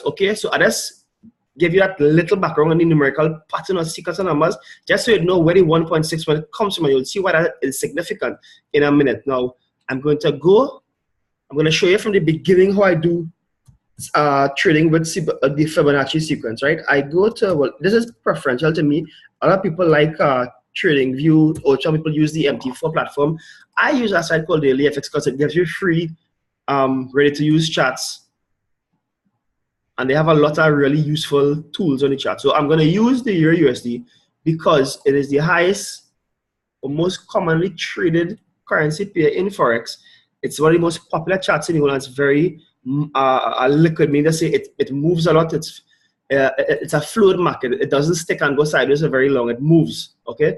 Okay, so I just give you that little background on the numerical pattern or sequence of numbers, just so you know where the 1.6 when it comes from, and you'll see why that is significant in a minute. Now, I'm going to show you from the beginning how I do trading with the Fibonacci sequence, right? I go to, well, this is preferential to me. A lot of people like trading view, or some people use the MT4 platform. I use a site called Daily FX because it gives you free ready to use charts, and they have a lot of really useful tools on the chart. So I'm going to use the Euro USD because it is the highest or most commonly traded currency pair in Forex. It's one of the most popular charts in the world. It's very liquid, meaning to say it moves a lot. It's a fluid market. It doesn't stick and go sideways for very long. It moves, okay?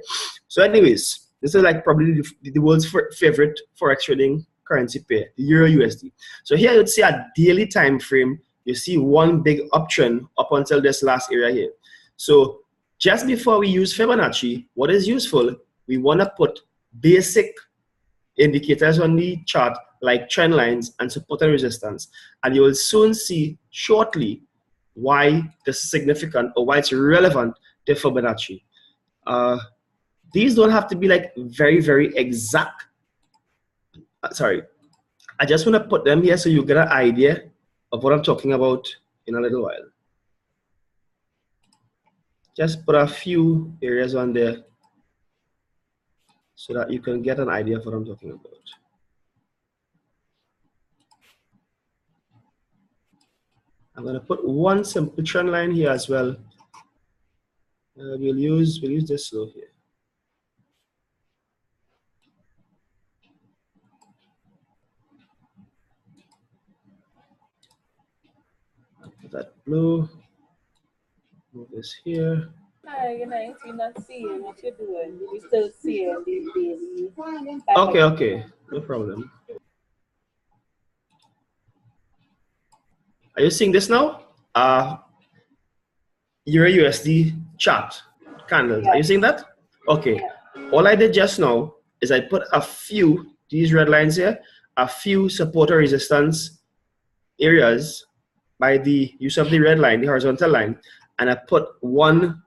So anyways, this is like probably the world's favorite Forex trading currency pair, the Euro USD. So here you'd see a daily time frame. You see one big uptrend up until this last area here. So just before we use Fibonacci, what is useful, we want to put basic indicators on the chart like trend lines and support and resistance. And you will soon see shortly why this is significant or why it's relevant to Fibonacci. These don't have to be like very, very exact. Sorry, I just want to put them here so you get an idea of what I'm talking about in a little while. Just put a few areas on there so that you can get an idea of what I'm talking about. I'm going to put one simple trend line here as well. We'll use this slow here. Put that blue. Move this here. Hi, good night. You're not seeing what you're doing. You're still seeing the daily. Okay, no problem. Are you seeing this now? Euro USD chart candles. Are you seeing that? Okay. All I did just now is I put a few, these red lines here, a few support or resistance areas by the use of the red line, the horizontal line, and I put one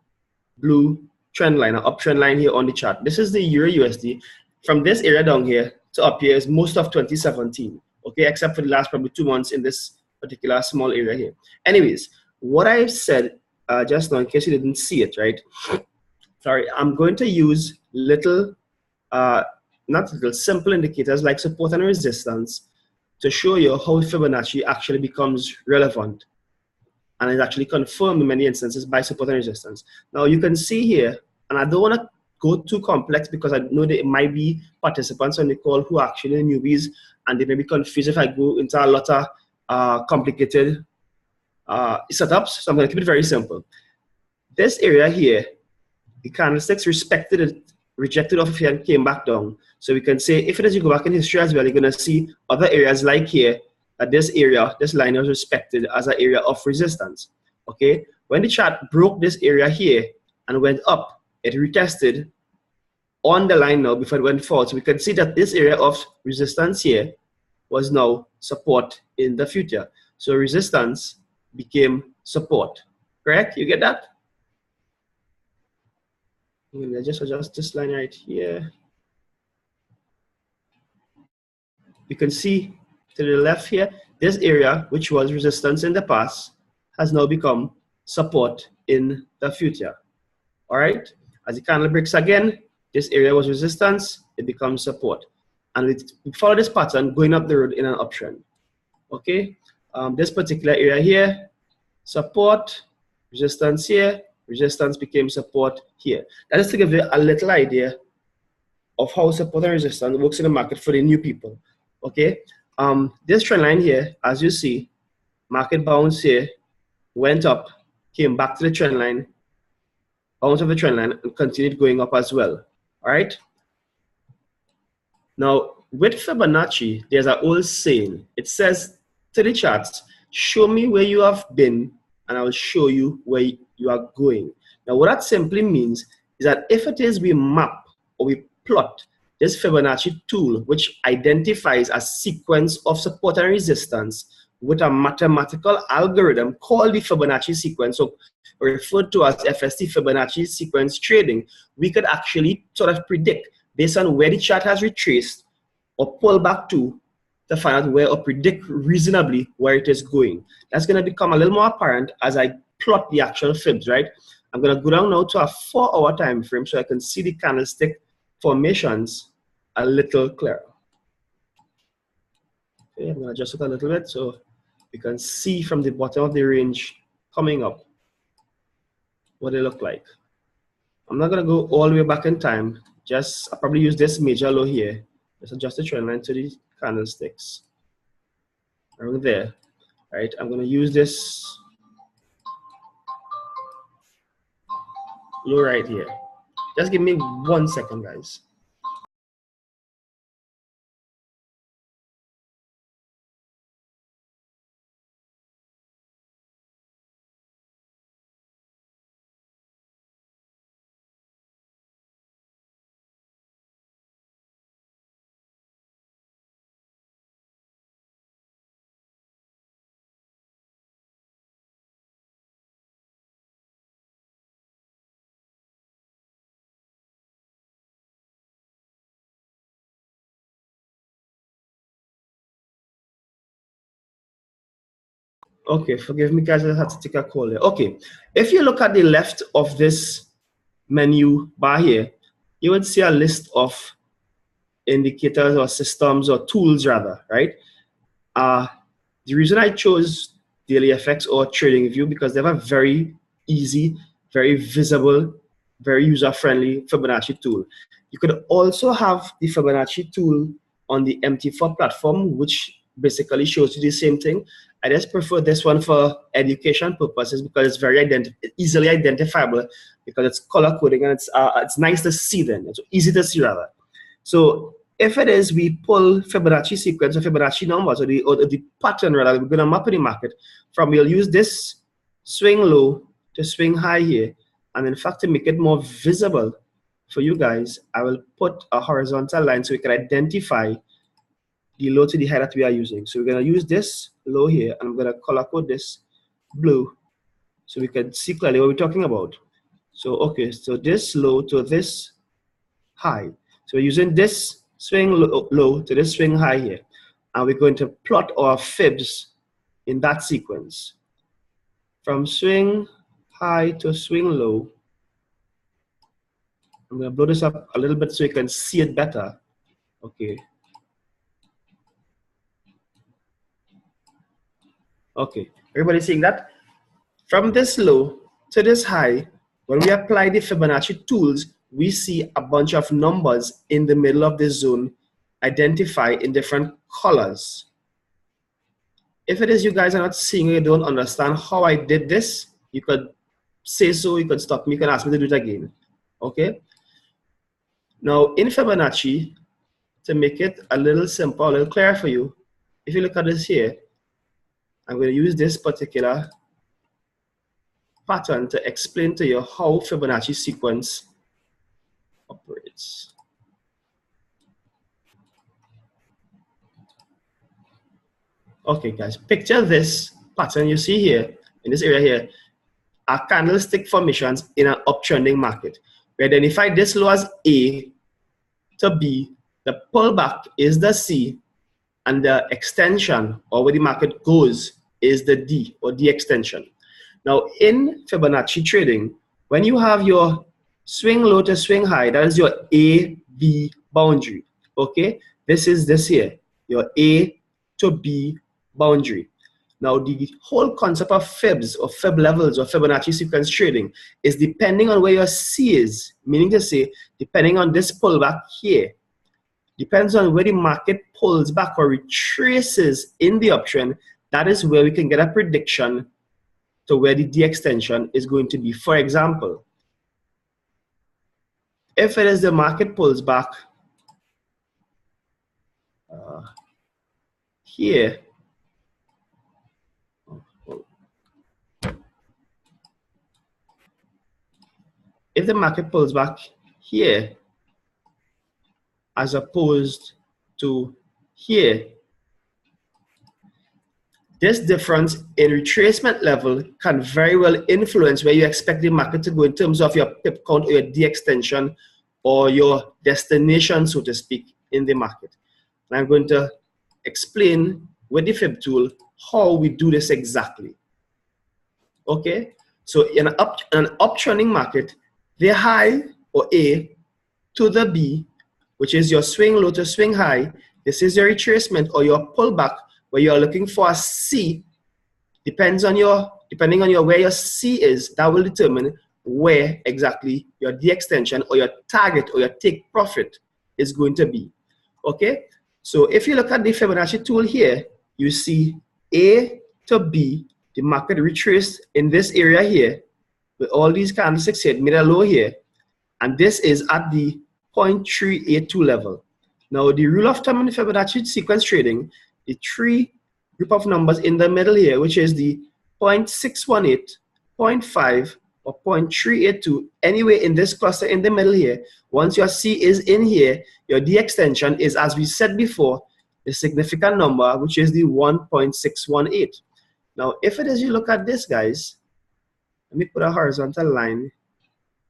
blue trend line, an uptrend line here on the chart. This is the Euro USD. From this area down here to up here is most of 2017, okay, except for the last probably 2 months in this particular small area here. Anyways, what I said just now, in case you didn't see it, right? Sorry, I'm going to use little, simple indicators like support and resistance to show you how Fibonacci actually becomes relevant, and is actually confirmed in many instances by support and resistance. Now you can see here, and I don't want to go too complex because I know there might be participants on the call who are actually newbies, and they may be confused if I go into a lot of complicated setups. So I'm going to keep it very simple. This area here, the candlesticks rejected off of here and came back down. So we can say, if it is you go back in history as well, you're going to see other areas like here, that this area, this line was respected as an area of resistance. Okay, when the chart broke this area here and went up, it retested on the line now before it went forward. So we can see that this area of resistance here was now support in the future. So resistance became support. Correct? You get that? I'm gonna just adjust this line right here. You can see to the left here, this area, which was resistance in the past, has now become support in the future. All right? As the candle breaks again, this area was resistance, it becomes support. And we follow this pattern going up the road in an uptrend. Okay? This particular area here, support, resistance here, resistance became support here. That is to give you a little idea of how support and resistance works in the market for the new people. Okay? This trend line here, as you see, market bounce here, went up, came back to the trend line, bounce of the trend line, and continued going up as well. All right? Now, with Fibonacci, there's an old saying. It says to the charts, show me where you have been, and I will show you where you are going. Now, what that simply means is that if it is we map or we plot this Fibonacci tool, which identifies a sequence of support and resistance with a mathematical algorithm called the Fibonacci sequence, so referred to as FST, Fibonacci sequence trading, we could actually sort of predict based on where the chart has retraced or pull back to find out where, or predict reasonably where it is going. That's going to become a little more apparent as I plot the actual fibs, right? I'm going to go down now to a 4-hour time frame so I can see the candlestick formations a little clearer. Okay, I'm going to adjust it a little bit so you can see from the bottom of the range coming up what they look like. I'm not going to go all the way back in time. I'll probably use this major low here. Just adjust the trend line to the candlesticks. Around there, right? I'm going to use this low right here. Just give me 1 second, guys. Okay, forgive me, guys. I had to take a call there. Okay, if you look at the left of this menu bar here, you would see a list of indicators or systems or tools, rather, right? The reason I chose Daily FX or Trading View because they have a very easy, very visible, very user-friendly Fibonacci tool. You could also have the Fibonacci tool on the MT4 platform, which basically shows you the same thing. I just prefer this one for education purposes because it's very easily identifiable because it's color coding and it's nice to see then. It's easy to see rather. So if it is we pull Fibonacci sequence or Fibonacci numbers or the pattern rather, we're going to map in the market from, we'll use this swing low to swing high here. And in fact, to make it more visible for you guys, I will put a horizontal line so we can identify the low to the high that we are using. So we're going to use this low here, and I'm going to color code this blue so we can see clearly what we're talking about. So, okay, so this low to this high. So we're using this swing low to this swing high here. And we're going to plot our fibs in that sequence. From swing high to swing low. I'm going to blow this up a little bit so you can see it better. Okay. Okay, everybody seeing that? From this low to this high, when we apply the Fibonacci tools, we see a bunch of numbers in the middle of this zone identified in different colors. If it is you guys are not seeing it, you don't understand how I did this, you could say so, you could stop me, you can ask me to do it again. Okay? Now, in Fibonacci, to make it a little simple, a little clearer for you, if you look at this here, I'm going to use this particular pattern to explain to you how Fibonacci sequence operates. Okay, guys, picture this pattern you see here, in this area here, are candlestick formations in an uptrending market. We identify this low as A to B, the pullback is the C, and the extension, or where the market goes, is the D, or D extension. Now, in Fibonacci trading, when you have your swing low to swing high, that is your A, B boundary, okay? This is this here, your A to B boundary. Now, the whole concept of fibs, or fib levels, or Fibonacci sequence trading is depending on where your C is, meaning to say, depending on this pullback here, depends on where the market pulls back or retraces in the uptrend, that is where we can get a prediction to where the D extension is going to be. For example, if it is the market pulls back here, if the market pulls back here as opposed to here, this difference in retracement level can very well influence where you expect the market to go in terms of your pip count or your D extension or your destination, so to speak, in the market. And I'm going to explain with the fib tool how we do this exactly. Okay, so in an uptrending market, the high or A to the B, which is your swing low to swing high, this is your retracement or your pullback where you're looking for a C. Depending on your where your C is, that will determine where exactly your D extension or your target or your take profit is going to be. Okay, so if you look at the Fibonacci tool here, you see A to B, the market retraced in this area here with all these candlesticks here, made a low here, and this is at the 0.382 level. Now the rule of thumb in the Fibonacci sequence trading, the three group of numbers in the middle here, which is the 0.618, 0.5, or 0.382, anyway in this cluster in the middle here, once your C is in here, your D extension is, as we said before, the significant number, which is the 1.618. Now, if it is you look at this, guys, let me put a horizontal line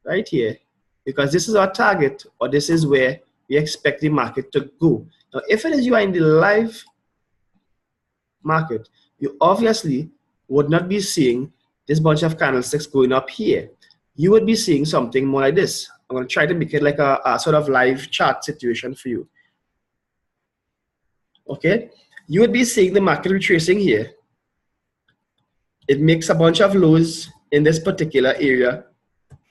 right here, because this is our target, or this is where we expect the market to go. Now, if it is you are in the live market, you obviously would not be seeing this bunch of candlesticks going up here. You would be seeing something more like this. I'm going to try to make it like a sort of live chart situation for you. Okay, you would be seeing the market retracing here. It makes a bunch of lows in this particular area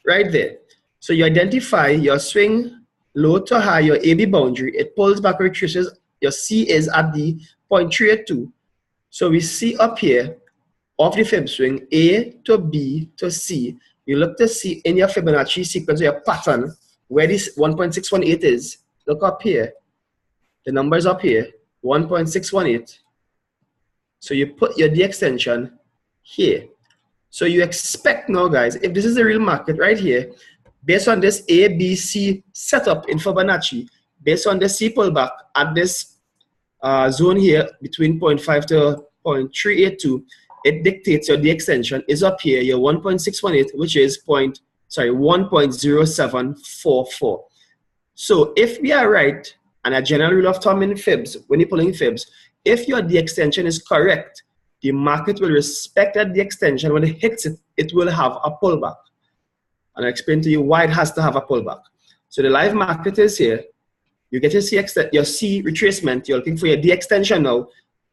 right there. So you identify your swing low to high, your AB boundary. It pulls back, retraces. Your C is at the 0.382. So we see up here of the fib swing A to B to C. You look to see in your Fibonacci sequence or your pattern where this 1.618 is. Look up here. The number's up here, 1.618. So you put your D extension here. So you expect now, guys, if this is the real market right here, based on this A, B, C setup in Fibonacci, based on the C pullback at this zone here between 0.5 to 0.382, it dictates your D extension is up here, your 1.618, which is 1.0744. So if we are right, and a general rule of thumb in fibs, when you're pulling fibs, if your D extension is correct, the market will respect that D extension. When it hits it, it will have a pullback. And I'll explain to you why it has to have a pullback. So the live market is here. You get your C retracement. You're looking for your D extension now.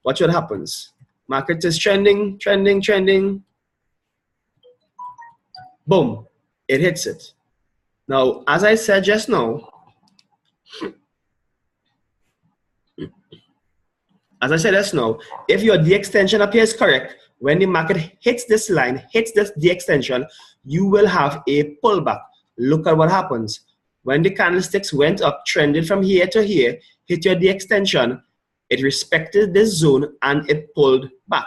Watch what happens. Market is trending, trending, trending. Boom. It hits it. Now, as I said just now, if your D extension appears correct, when the market hits this line, hits this D extension, you will have a pullback. Look at what happens. When the candlesticks went up, trended from here to here, hit your D extension, it respected this zone and it pulled back.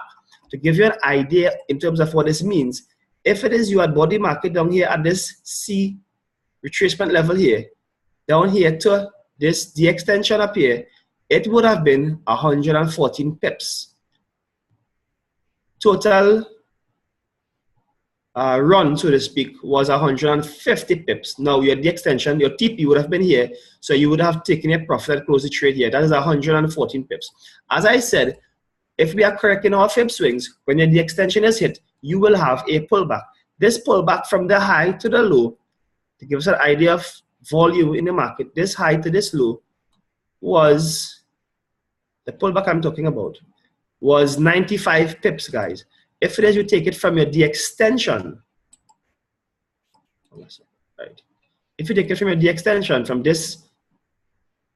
To give you an idea in terms of what this means, if it is you at body market down here at this C retracement level here, down here to this D extension up here, it would have been 114 pips. Total run, so to speak, was 150 pips. Now, your D extension, your TP would have been here, so you would have taken a profit at close the trade here. That is 114 pips. As I said, if we are correct in our fib swings, when your D extension is hit, you will have a pullback. This pullback from the high to the low, to give us an idea of volume in the market, this high to this low was, the pullback I'm talking about, was 95 pips, guys. If it is you take it from your D extension, right? If you take it from your D extension, from this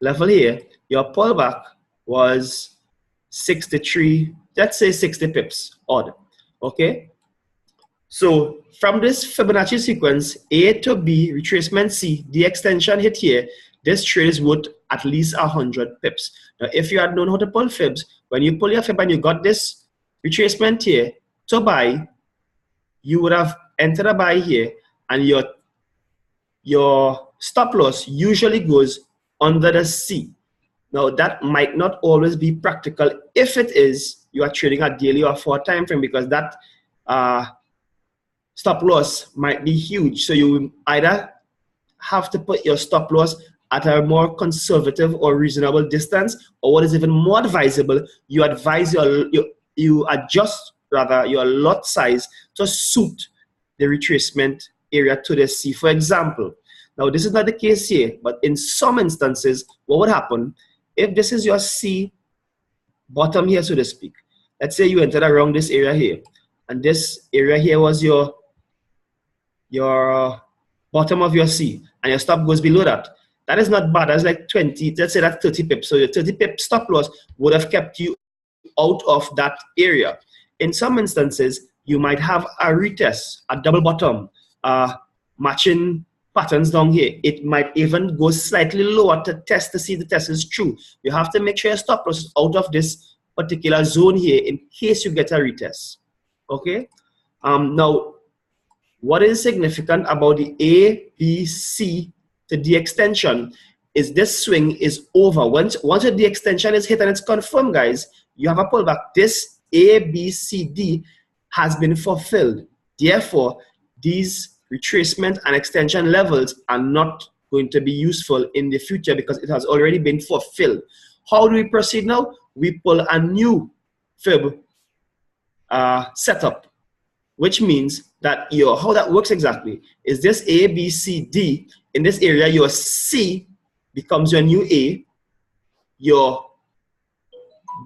level here, your pullback was 63, let's say 60 pips odd, okay? So from this Fibonacci sequence, A to B, retracement C, D extension hit here, this trade is worth at least 100 pips. Now, if you had known how to pull fibs, when you pull your fib and you got this retracement here to buy, you would have entered a buy here, and your stop loss usually goes under the C. Now, that might not always be practical. If it is, you are trading a daily or 4 time frame, because that stop loss might be huge. So you either have to put your stop loss at a more conservative or reasonable distance, or what is even more advisable, you advise you adjust rather your lot size to suit the retracement area to the C. For example, now this is not the case here, but in some instances, what would happen if this is your C bottom here, so to speak? Let's say you entered around this area here, and this area here was your bottom of your C, and your stop goes below that. That is not bad. That's like 20, let's say that's 30 pips. So your 30 pip stop loss would have kept you out of that area. In some instances, you might have a retest, a double bottom, matching patterns down here. It might even go slightly lower to test to see the test is true. You have to make sure your stop loss is out of this particular zone here in case you get a retest. Okay? Now, what is significant about the A, B, C to D extension is this swing is over. Once the D extension is hit and it's confirmed, guys, you have a pullback. This A, B, C, D has been fulfilled. Therefore, these retracement and extension levels are not going to be useful in the future because it has already been fulfilled. How do we proceed now? We pull a new fib setup, which means that how that works exactly is this A, B, C, D. In this area, your C becomes your new A, your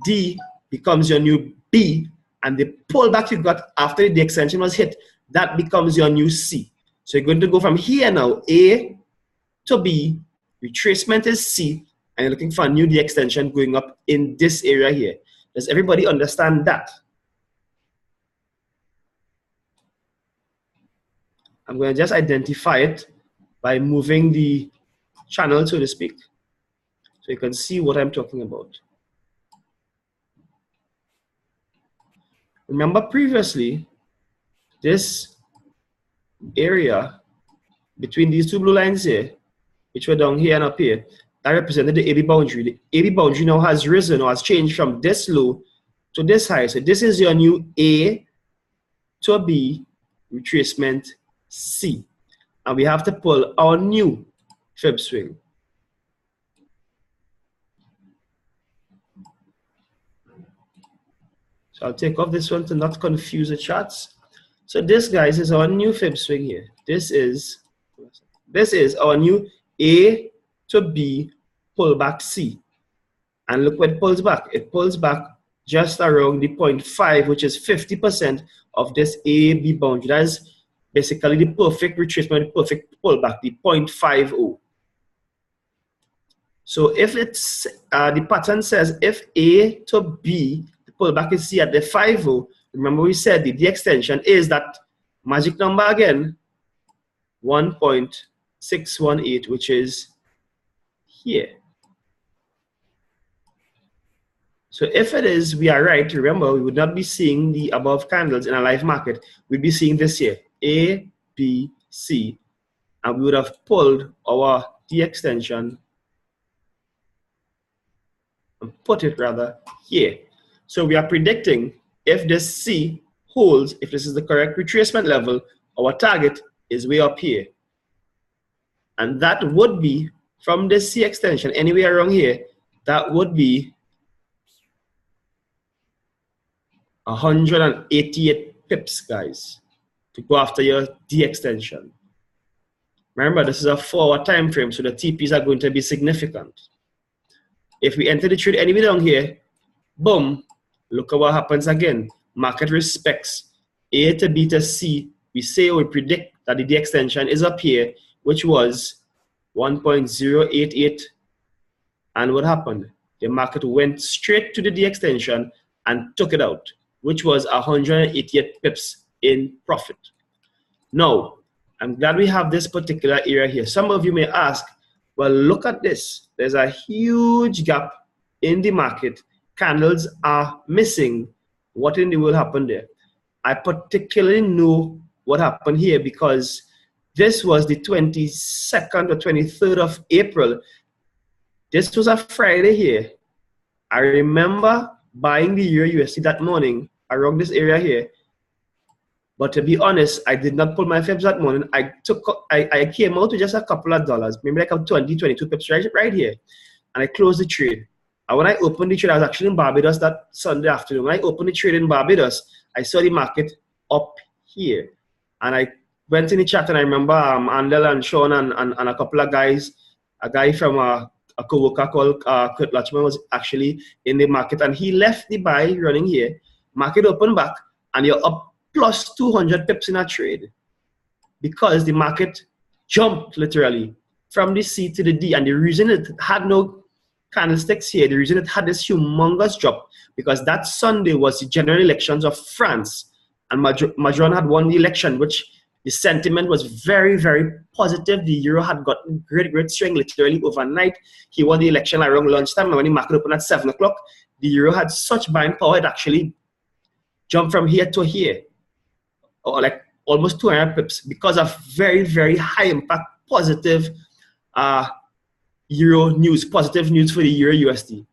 D becomes your new B, and the pullback you got after the extension was hit, that becomes your new C. So you're going to go from here now, A to B, retracement is C, and you're looking for a new D extension going up in this area here. Does everybody understand that? I'm going to just identify it by moving the channel, so to speak, so you can see what I'm talking about. Remember previously, this area between these two blue lines here, which were down here and up here, that represented the AB boundary. The AB boundary now has risen or has changed from this low to this high. So this is your new A to B retracement C. And we have to pull our new fib swing. So I'll take off this one to not confuse the charts. So this, guys, is our new fib swing here. This is our new A to B pullback C. And look what it pulls back. It pulls back just around the 0.5, which is 50% of this AB boundary. That is basically the perfect retracement, the perfect pullback, the 0.50. So if it's, the pattern says if A to B, the pullback is C at the 50, remember we said the D extension is that magic number again, 1.618, which is here. So if it is, we are right. Remember, we would not be seeing the above candles in a live market. We'd be seeing this here, A, B, C, and we would have pulled our D extension and put it rather here. So we are predicting if this C holds, if this is the correct retracement level, our target is way up here. And that would be from this C extension, anywhere around here, that would be 188 pips, guys, to go after your D extension. Remember, this is a 4-hour time frame, so the TPs are going to be significant. If we enter the trade anywhere down here, boom, look at what happens again. Market respects A to B to C. We say or we predict that the D extension is up here, which was 1.088. And what happened? The market went straight to the D extension and took it out, which was 188 pips in profit. Now, I'm glad we have this particular area here. Some of you may ask, well, look at this. There's a huge gap in the market. Candles are missing. What in the world happened there? I particularly know what happened here because this was the 22nd or 23rd of April. This was a Friday here. I remember buying the Euro USD that morning around this area here. But to be honest, I did not pull my fibs that morning. I came out with just a couple of dollars, maybe like a 20, 22 pips right here. And I closed the trade. And when I opened the trade, I was actually in Barbados that Sunday afternoon. When I opened the trade in Barbados, I saw the market up here. And I went in the chat and I remember Andel and Sean and a couple of guys, a guy from a co-worker called Kurt Lachman was actually in the market. And he left the buy running here. Market opened back and you're up plus 200 pips in a trade because the market jumped literally from the C to the D. And the reason it had no candlesticks here, the reason it had this humongous drop, because that Sunday was the general elections of France. And Macron had won the election, which the sentiment was very, very positive. The euro had gotten great strength literally overnight. He won the election around lunchtime. And when the market opened at 7 o'clock, the euro had such buying power, it actually jumped from here to here, or like almost 200 pips, because of very, very high impact positive euro news, positive news for the euro USD.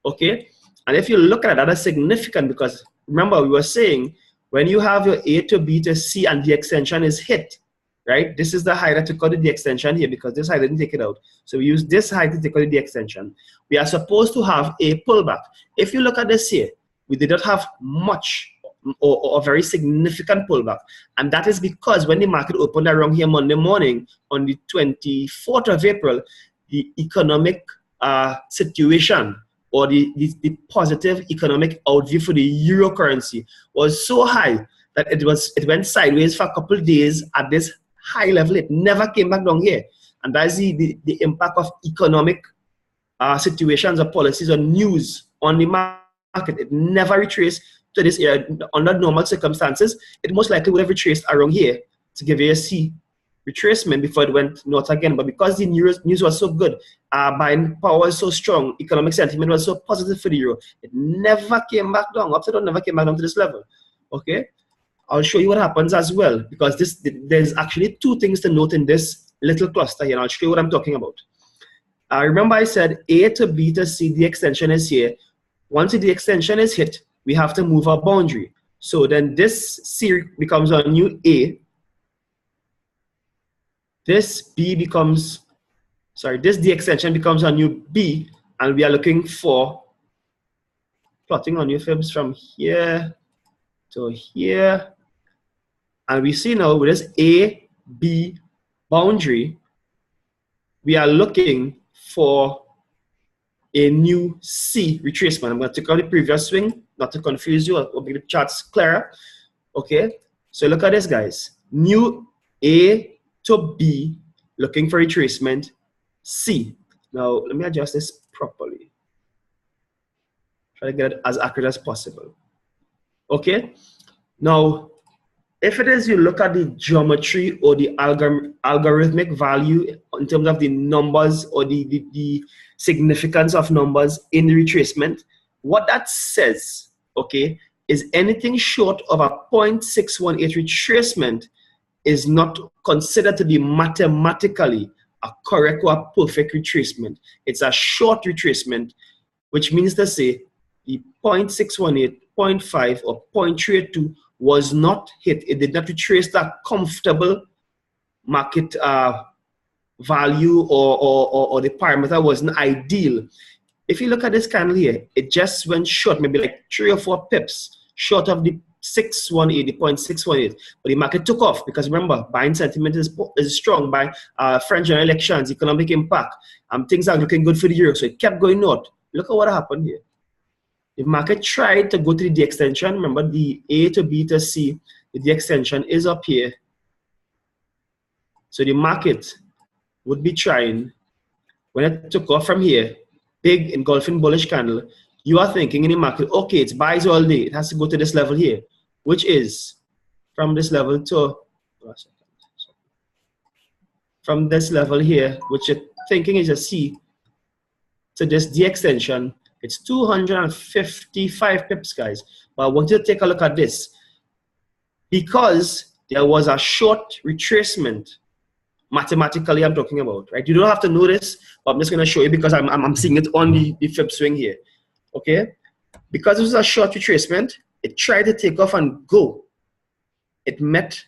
Okay, and if you look at that, that's significant, because remember we were saying when you have your A to B to C and the extension is hit, right? This is the high that took out the extension here, because this high didn't take it out. So we use this high to take out the extension. We are supposed to have a pullback. If you look at this here, we did not have much or a very significant pullback. And that is because when the market opened around here Monday morning on the 24th of April, the economic situation or the positive economic outview for the euro currency was so high that it went sideways for a couple of days at this high level. It never came back down here. And that's the impact of economic situations or policies or news on the market. It never retraced to this area. Under normal circumstances, it most likely would have retraced around here to give you a C retracement before it went north again. But because the news was so good, buying power was so strong, economic sentiment was so positive for the euro, it never came back down. Upside down never came back down to this level. Okay, I'll show you what happens as well, because there's actually two things to note in this little cluster here, and I'll show you what I'm talking about. Remember I said A to B to C, the extension is here. Once the extension is hit, we have to move our boundary. So then this C becomes our new A. This B becomes, sorry, this D extension becomes our new B, and we are looking for plotting on new fibs from here to here. And we see now with this A, B boundary, we are looking for a new C retracement. I'm going to take out the previous swing, not to confuse you, I'll make the charts clearer. Okay, so look at this, guys. New A to B, looking for retracement C. Now, let me adjust this properly. Try to get it as accurate as possible. Okay, now, if it is you look at the geometry or the algorithmic value in terms of the numbers or the significance of numbers in the retracement, what that says, okay, is anything short of a 0.618 retracement is not considered to be mathematically a correct or a perfect retracement. It's a short retracement, which means to say the 0.618, 0.5 or 0.382 was not hit. It did not retrace that comfortable market value or the parameter wasn't ideal. If you look at this candle here, it just went short, maybe like 3 or 4 pips short of the 618, the 0.618. But the market took off because remember, buying sentiment is strong by French general elections, economic impact. Things are looking good for the euro, so it kept going north. Look at what happened here. The market tried to go to the D extension. Remember, the A to B to C, the D extension is up here. So the market would be trying, when it took off from here, big engulfing bullish candle, you are thinking in the market, okay, it's buys all day. It has to go to this level here, which is from this level to, from this level here, which you're thinking is a C, to this D extension. It's 255 pips, guys. But I want you to take a look at this. Because there was a short retracement, mathematically I'm talking about, right? You don't have to know this, but I'm just going to show you because I'm seeing it on the fib swing here, okay? Because this is a short retracement, it tried to take off and go. It met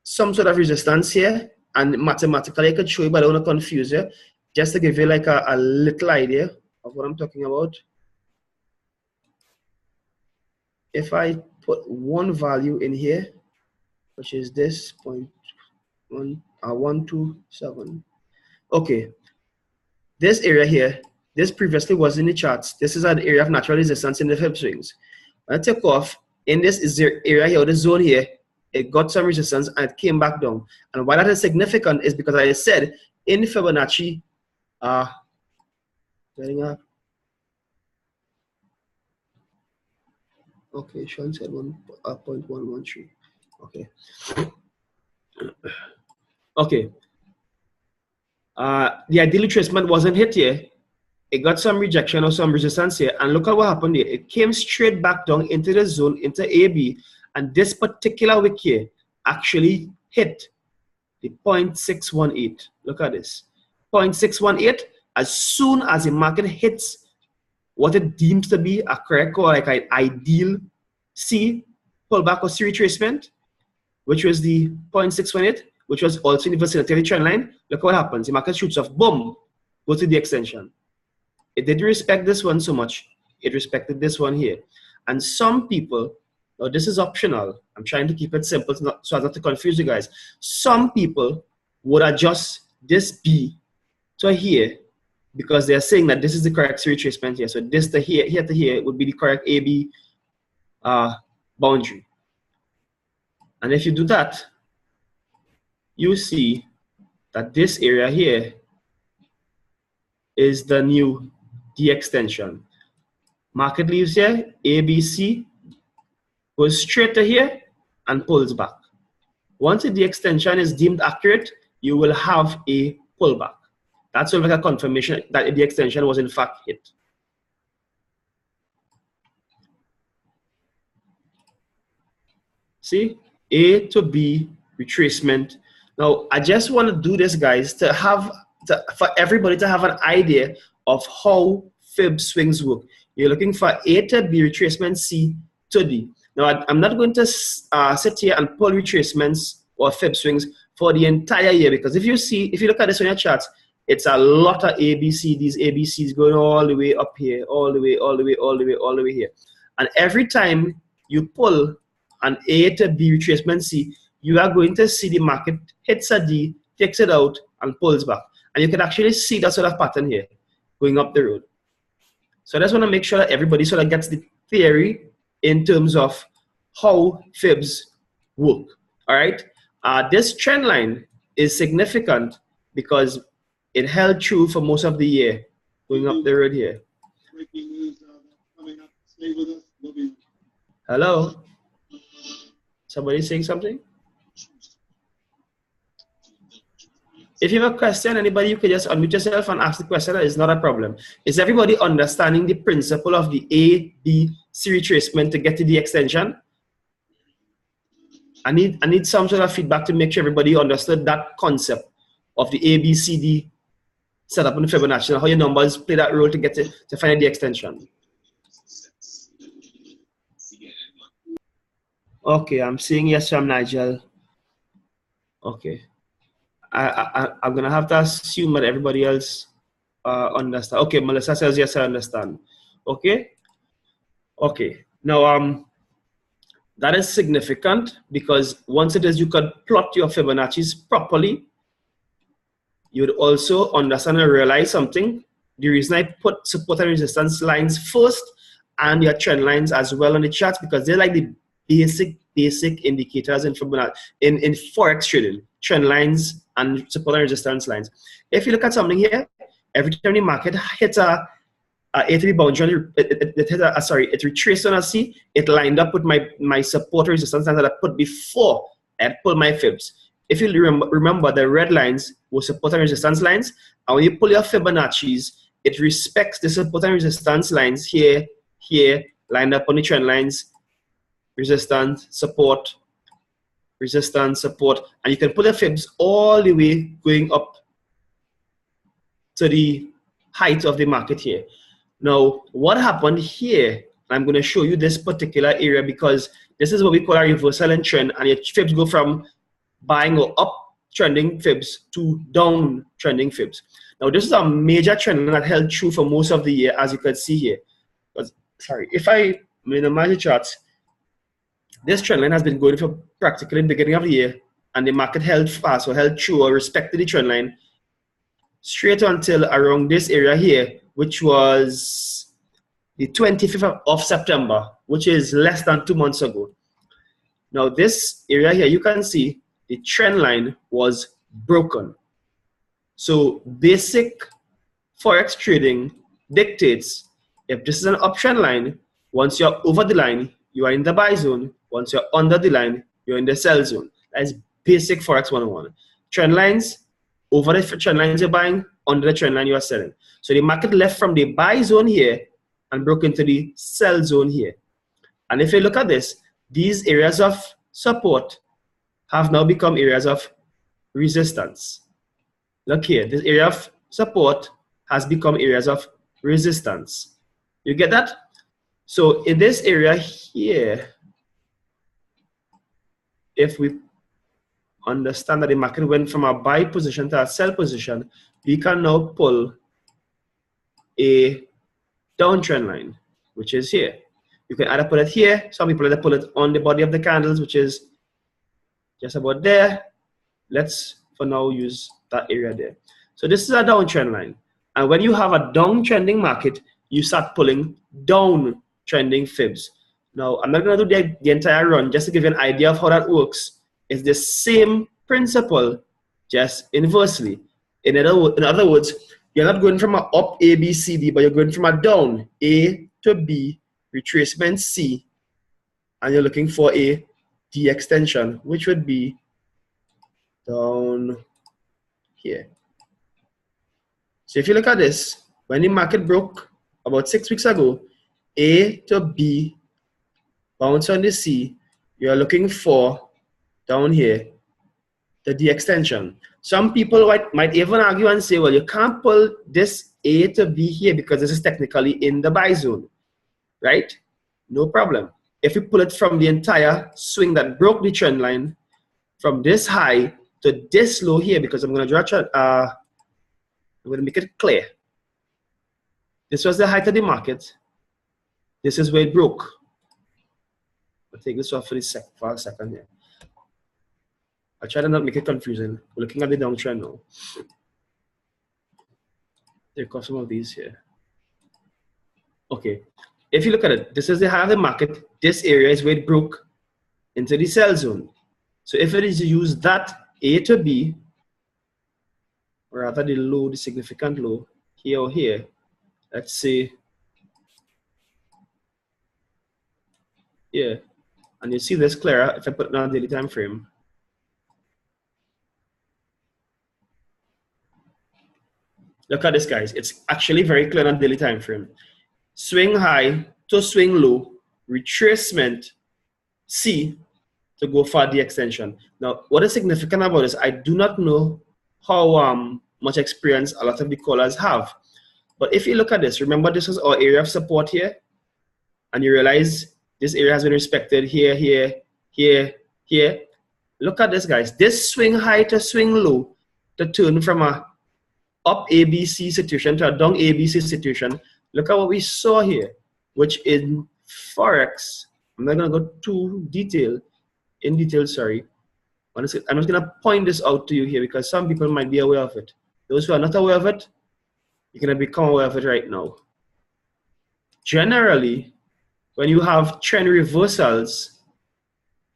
some sort of resistance here, and mathematically I could show you, but I don't want to confuse you, just to give you like a little idea of what I'm talking about. If I put one value in here, which is this 127, okay, this area here, this previously was in the charts. This is an area of natural resistance in the fib swings. When I take off, in this is the area here, the zone here, it got some resistance and it came back down. And why that is significant is because I said in Fibonacci, getting up. Okay, Sean said 1.113. Okay. Okay. The ideal retracement wasn't hit here. It got some rejection or some resistance here, and look at what happened here. It came straight back down into the zone, into AB, and this particular wick here actually hit the 0.618. Look at this. 0.618, as soon as the market hits what it deems to be a correct or like an ideal C pullback or C retracement, which was the 0.618, which was also in the vicinity of the trend line, look what happens. The market shoots off, boom, go to the extension. It didn't respect this one so much. It respected this one here. And some people, now this is optional. I'm trying to keep it simple so as not to confuse you guys. Some people would adjust this B to here because they're saying that this is the correct retracement here. So this to here to here would be the correct AB boundary. And if you do that, you see that this area here is the new D extension. Market leaves here, ABC, goes straight to here and pulls back. Once the D extension is deemed accurate, you will have a pullback. That's sort of like a confirmation that the extension was in fact hit. See, A to B retracement. Now, I just want to do this, guys, for everybody to have an idea of how fib swings work. You're looking for A to B retracement, C to D. Now, I'm not going to sit here and pull retracements or fib swings for the entire year, because if you look at this on your charts, it's a lot of ABCs going all the way up here, all the way here. And every time you pull an A to B retracement C, you are going to see the market hits a D, takes it out, and pulls back. And you can actually see that sort of pattern here going up the road. So I just want to make sure that everybody sort of gets the theory in terms of how fibs work. All right. This trend line is significant because it held true for most of the year going up the road here. Breaking news coming up. Stay with us. We'll be... Hello? Somebody saying something? If you have a question, anybody, you can just unmute yourself and ask the question. That is not a problem. Is everybody understanding the principle of the A, B, C retracement to get to the extension? I need some sort of feedback to make sure everybody understood that concept of the A, B, C, D setup in the Fibonacci, and how your numbers play that role to get to find the extension. Okay, I'm seeing yes from Nigel. Okay. I'm gonna have to assume that everybody else understand. Okay, Melissa says yes, I understand. Okay. Okay. Now that is significant because once it is you could plot your Fibonacci's properly, you would also understand and realize something. The reason I put support and resistance lines first and your trend lines as well on the charts, because they're like the basic indicators in Fibonacci in forex trading, trend lines and support and resistance lines. If you look at something here, every time the market hits a A3 boundary, it retraced on a C, it lined up with my support or resistance lines that I put before I pull my fibs. If you remember, the red lines were support and resistance lines, and when you pull your Fibonacci's, it respects the support and resistance lines here, lined up on the trend lines, resistance, support, resistance, support, and you can put the fibs all the way going up to the height of the market here. Now, what happened here, I'm going to show you this particular area because this is what we call a reversal in trend, and your fibs go from buying or up trending fibs to down trending fibs. Now, this is a major trend that held true for most of the year, as you can see here. But, sorry, if I minimize the charts, this trend line has been going for practically the beginning of the year, and the market held fast or held true or respected the trend line straight until around this area here, which was the 25th of September, which is less than 2 months ago. Now, this area here, you can see the trend line was broken. So basic Forex trading dictates if this is an uptrend line, once you're over the line, you are in the buy zone. Once you're under the line, you're in the sell zone. That's basic Forex 101. Trend lines, over the trend lines you're buying, under the trend line you are selling. So the market left from the buy zone here and broke into the sell zone here. And if you look at this, these areas of support have now become areas of resistance. Look here, this area of support has become areas of resistance. You get that? So in this area here, if we understand that the market went from a buy position to a sell position, we can now pull a downtrend line, which is here. You can either pull it here. Some people either pull it on the body of the candles, which is just about there. Let's for now use that area there. So this is a downtrend line. And when you have a downtrending market, you start pulling down trending fibs. Now, I'm not going to do the entire run, just to give you an idea of how that works. It's the same principle, just inversely. In other words, you're not going from a up A, B, C, D, but you're going from a down A to B, retracement C, and you're looking for a D extension, which would be down here. So if you look at this, when the market broke about 6 weeks ago, A to B, bounce on the C, you're looking for down here the D extension. Some people might even argue and say, well, you can't pull this A to B here because this is technically in the buy zone, right? No problem. If you pull it from the entire swing that broke the trend line, from this high to this low here, because I'm going to draw I'm going to make it clear. This was the height of the market. This is where it broke. I'll take this off for a second here. I'll try to not make it confusing. We're looking at the downtrend now. Take off some of these here. Okay. If you look at it, this is the high of the market. This area is where it broke into the sell zone. So if it is to use that A to B, or rather the low, the significant low, here or here, let's say here, and you see this clearer if I put it on a daily time frame. Look at this, guys. It's actually very clear on a daily time frame. Swing high to swing low, retracement C to go for the extension. Now, what is significant about this, I do not know how much experience a lot of the callers have. But if you look at this, remember this is our area of support here, and you realize this area has been respected here, here, here, here. Look at this, guys. This swing high to swing low to turn from a up ABC situation to a down ABC situation. Look at what we saw here, which in Forex, I'm not going to go too in detail, sorry. I'm just going to point this out to you here because some people might be aware of it. Those who are not aware of it, you're going to become aware of it right now. Generally, when you have trend reversals,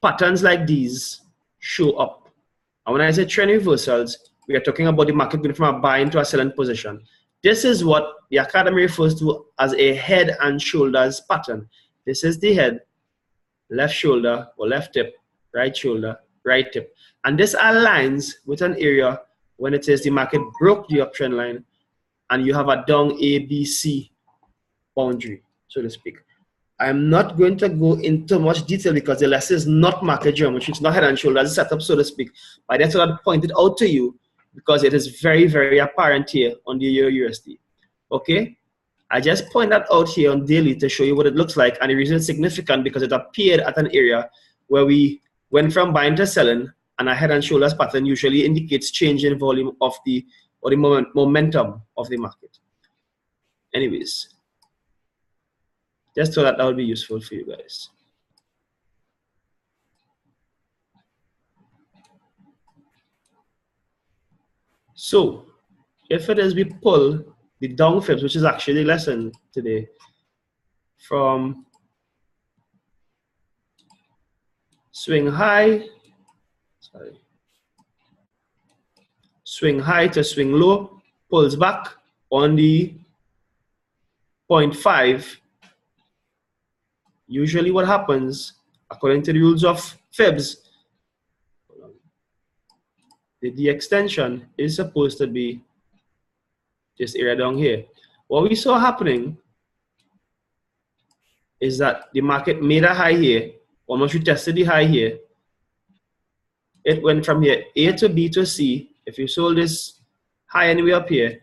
patterns like these show up. And when I say trend reversals, we are talking about the market going from a buying to a selling position. This is what the Academy refers to as a head and shoulders pattern. This is the head, left shoulder or left tip, right shoulder, right tip. And this aligns with an area when it says the market broke the uptrend line and you have a down ABC boundary, so to speak. I'm not going to go into much detail because the lesson is not market geometry. It's not head and shoulders setup, so to speak. But I just want to point it out to you because it is very, very apparent here on the Euro USD. Okay? I just point that out here on daily to show you what it looks like, and the reason it's significant because it appeared at an area where we went from buying to selling, and a head and shoulders pattern usually indicates change in volume of the momentum of the market. Anyways, just so that would be useful for you guys. So if it is we pull the down fibs, which is actually the lesson today, from swing high, swing high to swing low, pulls back on the 0.5, usually what happens, according to the rules of fibs, the extension is supposed to be this area down here. What we saw happening is that the market made a high here, almost retested the high here. It went from here, A to B to C. If you sold this high anyway up here,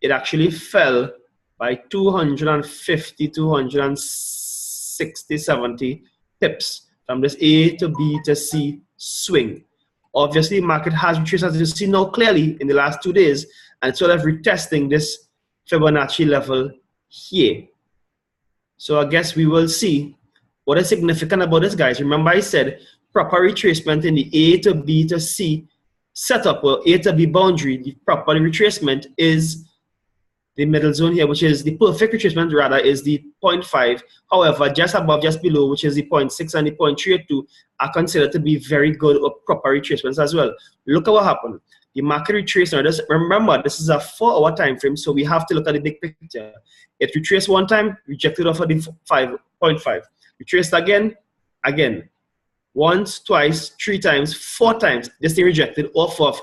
it actually fell by 250, 260, 70 pips from this A to B to C swing. Obviously, market has retraced, as you see now clearly in the last 2 days, and sort of retesting this Fibonacci level here. So I guess we will see what is significant about this, guys. Remember I said proper retracement in the A to B to C setup, or A to B boundary. The proper retracement is the middle zone here, which is the perfect retracement, rather, is the 0.5. However, just above, just below, which is the 0.6 and the 0.382, are considered to be very good or proper retracements as well. Look at what happened. The market retraced. Now, remember, this is a 4-hour time frame, so we have to look at the big picture. It retraced one time, rejected off of the 0.5. Retraced again, once, twice, 3 times, 4 times. This thing rejected off of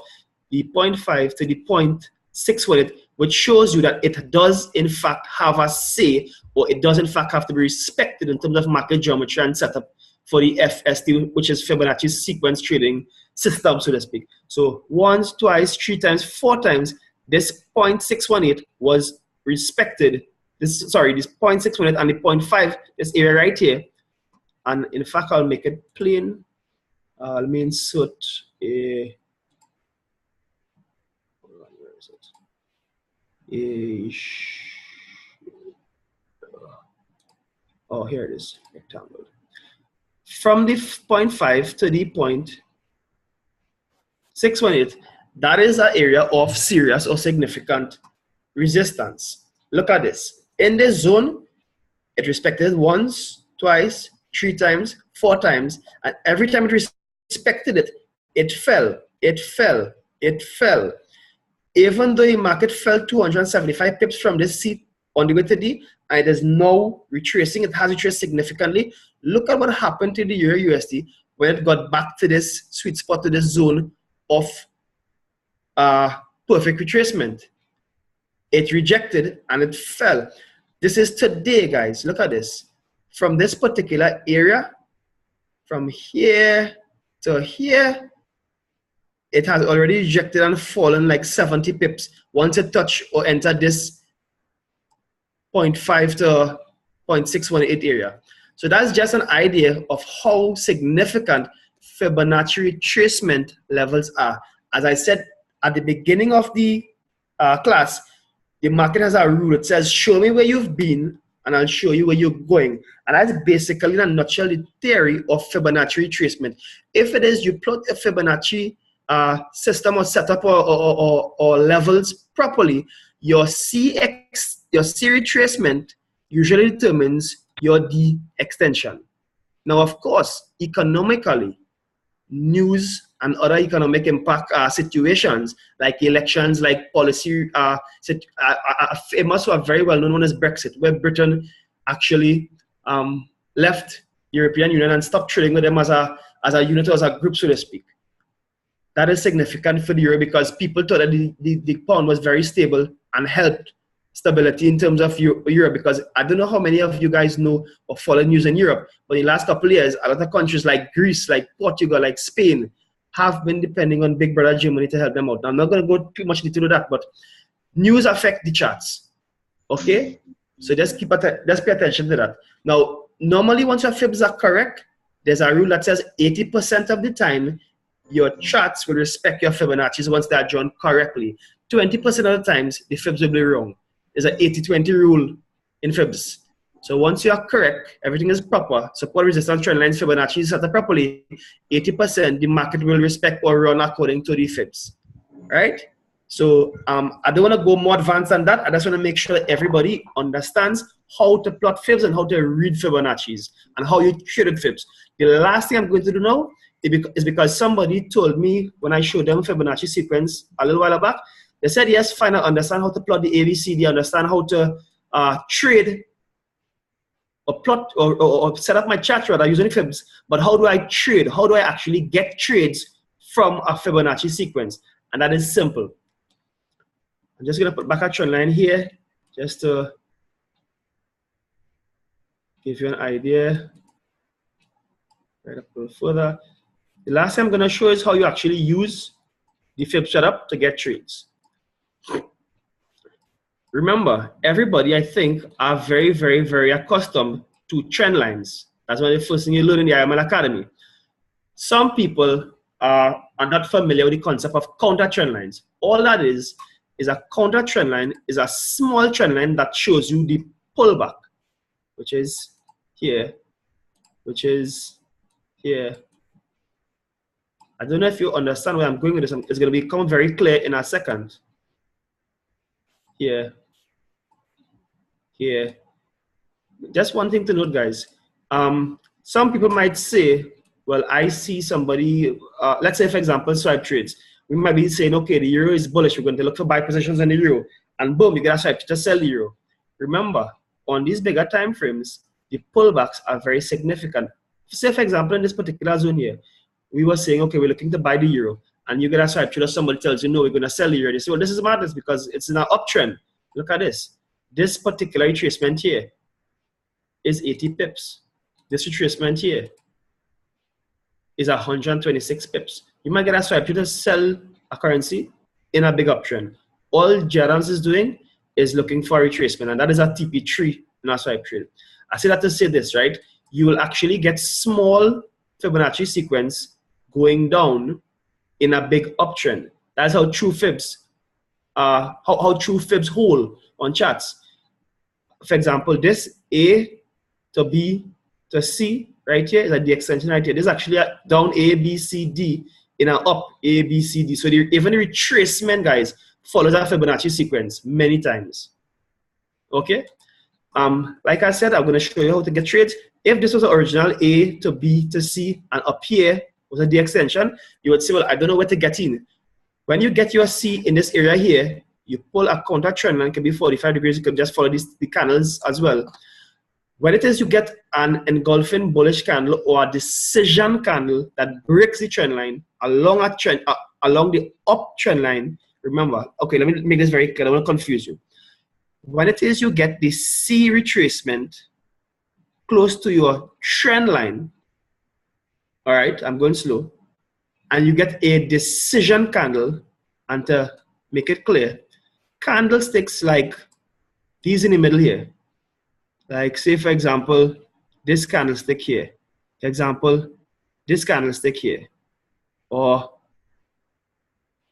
the 0.5 to the 0.6 with it, which shows you that it does in fact have a say, or it does in fact have to be respected in terms of market geometry and setup for the FST, which is Fibonacci sequence trading system, so to speak. So once, twice, 3 times, 4 times, this 0.618 was respected. This 0.618 and the 0.5, this area right here. And in fact, I'll make it plain. Let me insert a. Where is it? Oh, here it is, rectangle. From the 0.5 to the 0.618, that is an area of serious or significant resistance. Look at this. In this zone, it respected once, twice, 3 times, 4 times, and every time it respected it, it fell, it fell, it fell. Even though the market fell 275 pips from this C on the way to D, and it is now retracing, it has retraced significantly. Look at what happened to the Euro USD when it got back to this sweet spot, to this zone of perfect retracement. It rejected and it fell. This is today, guys. Look at this. From this particular area, from here to here, it has already rejected and fallen like 70 pips once it touched or entered this 0.5 to 0.618 area. So that's just an idea of how significant Fibonacci retracement levels are. As I said at the beginning of the class, the market has a rule. It says, show me where you've been and I'll show you where you're going. And that's basically, in a nutshell, the theory of Fibonacci retracement. If it is you plot a Fibonacci system or setup or levels properly, your C retracement usually determines your D extension. Now, of course, economically, news and other economic impact situations like elections, like policy, famous or very well known one is Brexit, where Britain actually left European Union and stopped trading with them as a unit or as a group, so to speak. That is significant for the euro because people thought that the pound was very stable and helped stability in terms of Europe, because I don't know how many of you guys know or follow news in Europe, but in the last couple of years, a lot of countries like Greece, like Portugal, like Spain, have been depending on Big Brother Germany to help them out. Now, I'm not going to go too much into that, but news affect the charts. Okay, so just pay attention to that. Now, normally once your fibs are correct, there's a rule that says 80% of the time your charts will respect your Fibonacci's once they are drawn correctly. 20% of the times the fibs will be wrong. There's an 80-20 rule in fibs. So once you are correct, everything is proper, support, resistance, trend lines, Fibonacci is set up properly, 80% the market will respect or run according to the fibs. Right? So I don't want to go more advanced than that. I just want to make sure that everybody understands how to plot fibs and how to read Fibonacci's and how you trade fibs. The last thing I'm going to do now is because somebody told me when I showed them Fibonacci sequence a little while back, they said, yes, fine, I understand how to plot the ABCD, understand how to trade or plot or set up my chart rather using fibs, but how do I trade? How do I actually get trades from a Fibonacci sequence? And that is simple. I'm just going to put back a trend line here just to give you an idea. Right up a little further. The last thing I'm going to show is how you actually use the fib setup to get trades. Remember, everybody, I think, are very, very, very accustomed to trend lines. That's one of the first things you learn in the IML Academy. Some people are not familiar with the concept of counter trend lines. All that is a counter trend line is a small trend line that shows you the pullback, which is here, which is here. I don't know if you understand where I'm going with this. It's going to become very clear in a second. Here. Here. Just one thing to note, guys. Some people might say, well, I see somebody, let's say, for example, swipe trades. We might be saying, okay, the euro is bullish. We're going to look for buy positions in the euro. And boom, you get a swipe to sell the euro. Remember, on these bigger time frames, the pullbacks are very significant. Say, for example, in this particular zone here, we were saying, okay, we're looking to buy the euro. And you get a swipe trade, somebody tells you, no, we're going to sell the euro. They say, well, this is madness because it's in an uptrend. Look at this. This particular retracement here is 80 pips. This retracement here is 126 pips. You might get a swipe to sell a currency in a big uptrend. All Jarans is doing is looking for a retracement, and that is a TP3 in a swipe trade. I say that to say this, right? You will actually get small Fibonacci sequence going down in a big uptrend. That's how true fibs, how true fibs hold on charts. For example, this A to B to C right here is like the extension right here. This is actually a down A, B, C, D in an up A, B, C, D. So even the retracement, guys, follows a Fibonacci sequence many times. Okay? Like I said, I'm going to show you how to get trades. If this was the original A to B to C and up here was a D extension, you would say, well, I don't know where to get in. When you get your C in this area here, you pull a counter trend line, can be 45 degrees, you can just follow the candles as well. When it is you get an engulfing bullish candle or a decision candle that breaks the trend line along a trend, along the uptrend line, remember, okay, let me make this very clear, I don't want to confuse you. When it is you get the C retracement close to your trend line, all right, I'm going slow, and you get a decision candle, and to make it clear, candlesticks like these in the middle here, like say for example, this candlestick here, for example, this candlestick here, or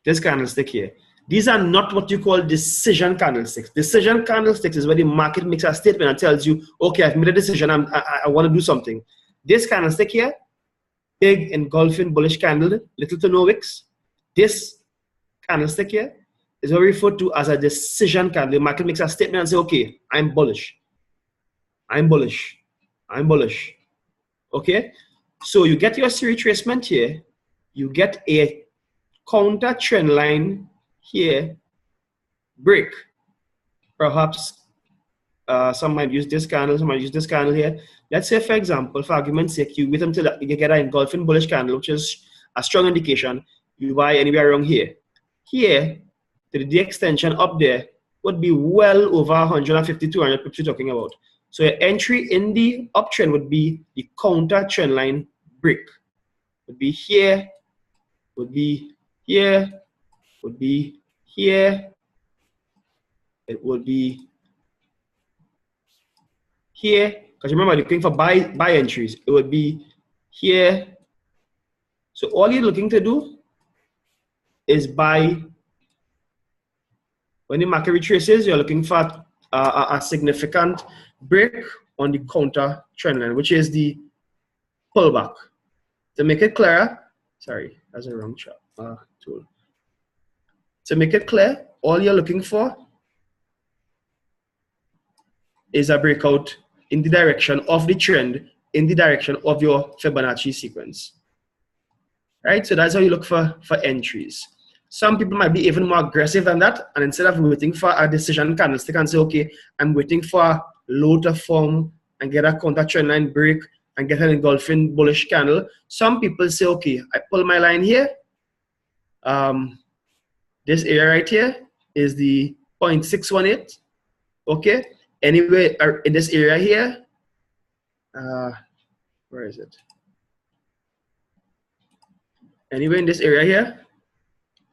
this candlestick here. These are not what you call decision candlesticks. Decision candlesticks is where the market makes a statement and tells you, okay, I've made a decision, I want to do something. This candlestick here, big engulfing bullish candle, little to no wicks. This candlestick here is what we refer to as a decision candle. The market makes a statement and say, okay, I'm bullish. I'm bullish. I'm bullish. Okay? So you get your C retracement here. You get a counter trend line here, break. Perhaps some might use this candle, some might use this candle here. Let's say, for example, for argument's sake, you wait until you get an engulfing bullish candle, which is a strong indication. You buy anywhere around here. Here, to the D extension up there, would be well over 150, 200 pips you're talking about. So your entry in the uptrend would be the counter trend line break. Would be here, would be here, would be here, it would be here. Because remember, you're looking for buy entries. It would be here. So all you're looking to do is buy. When the market retraces, you're looking for a significant break on the counter trend line, which is the pullback. To make it clearer, sorry, that's a wrong chart tool. To make it clear, all you're looking for is a breakout in the direction of the trend, in the direction of your Fibonacci sequence. Right? So that's how you look for entries. Some people might be even more aggressive than that, and instead of waiting for a decision candlestick and say, okay, I'm waiting for a low to form and get a counter trend line break and get an engulfing bullish candle. Some people say, okay, I pull my line here. This area right here is the 0.618. Okay, anyway, in this area here, where is it? Anyway, in this area here,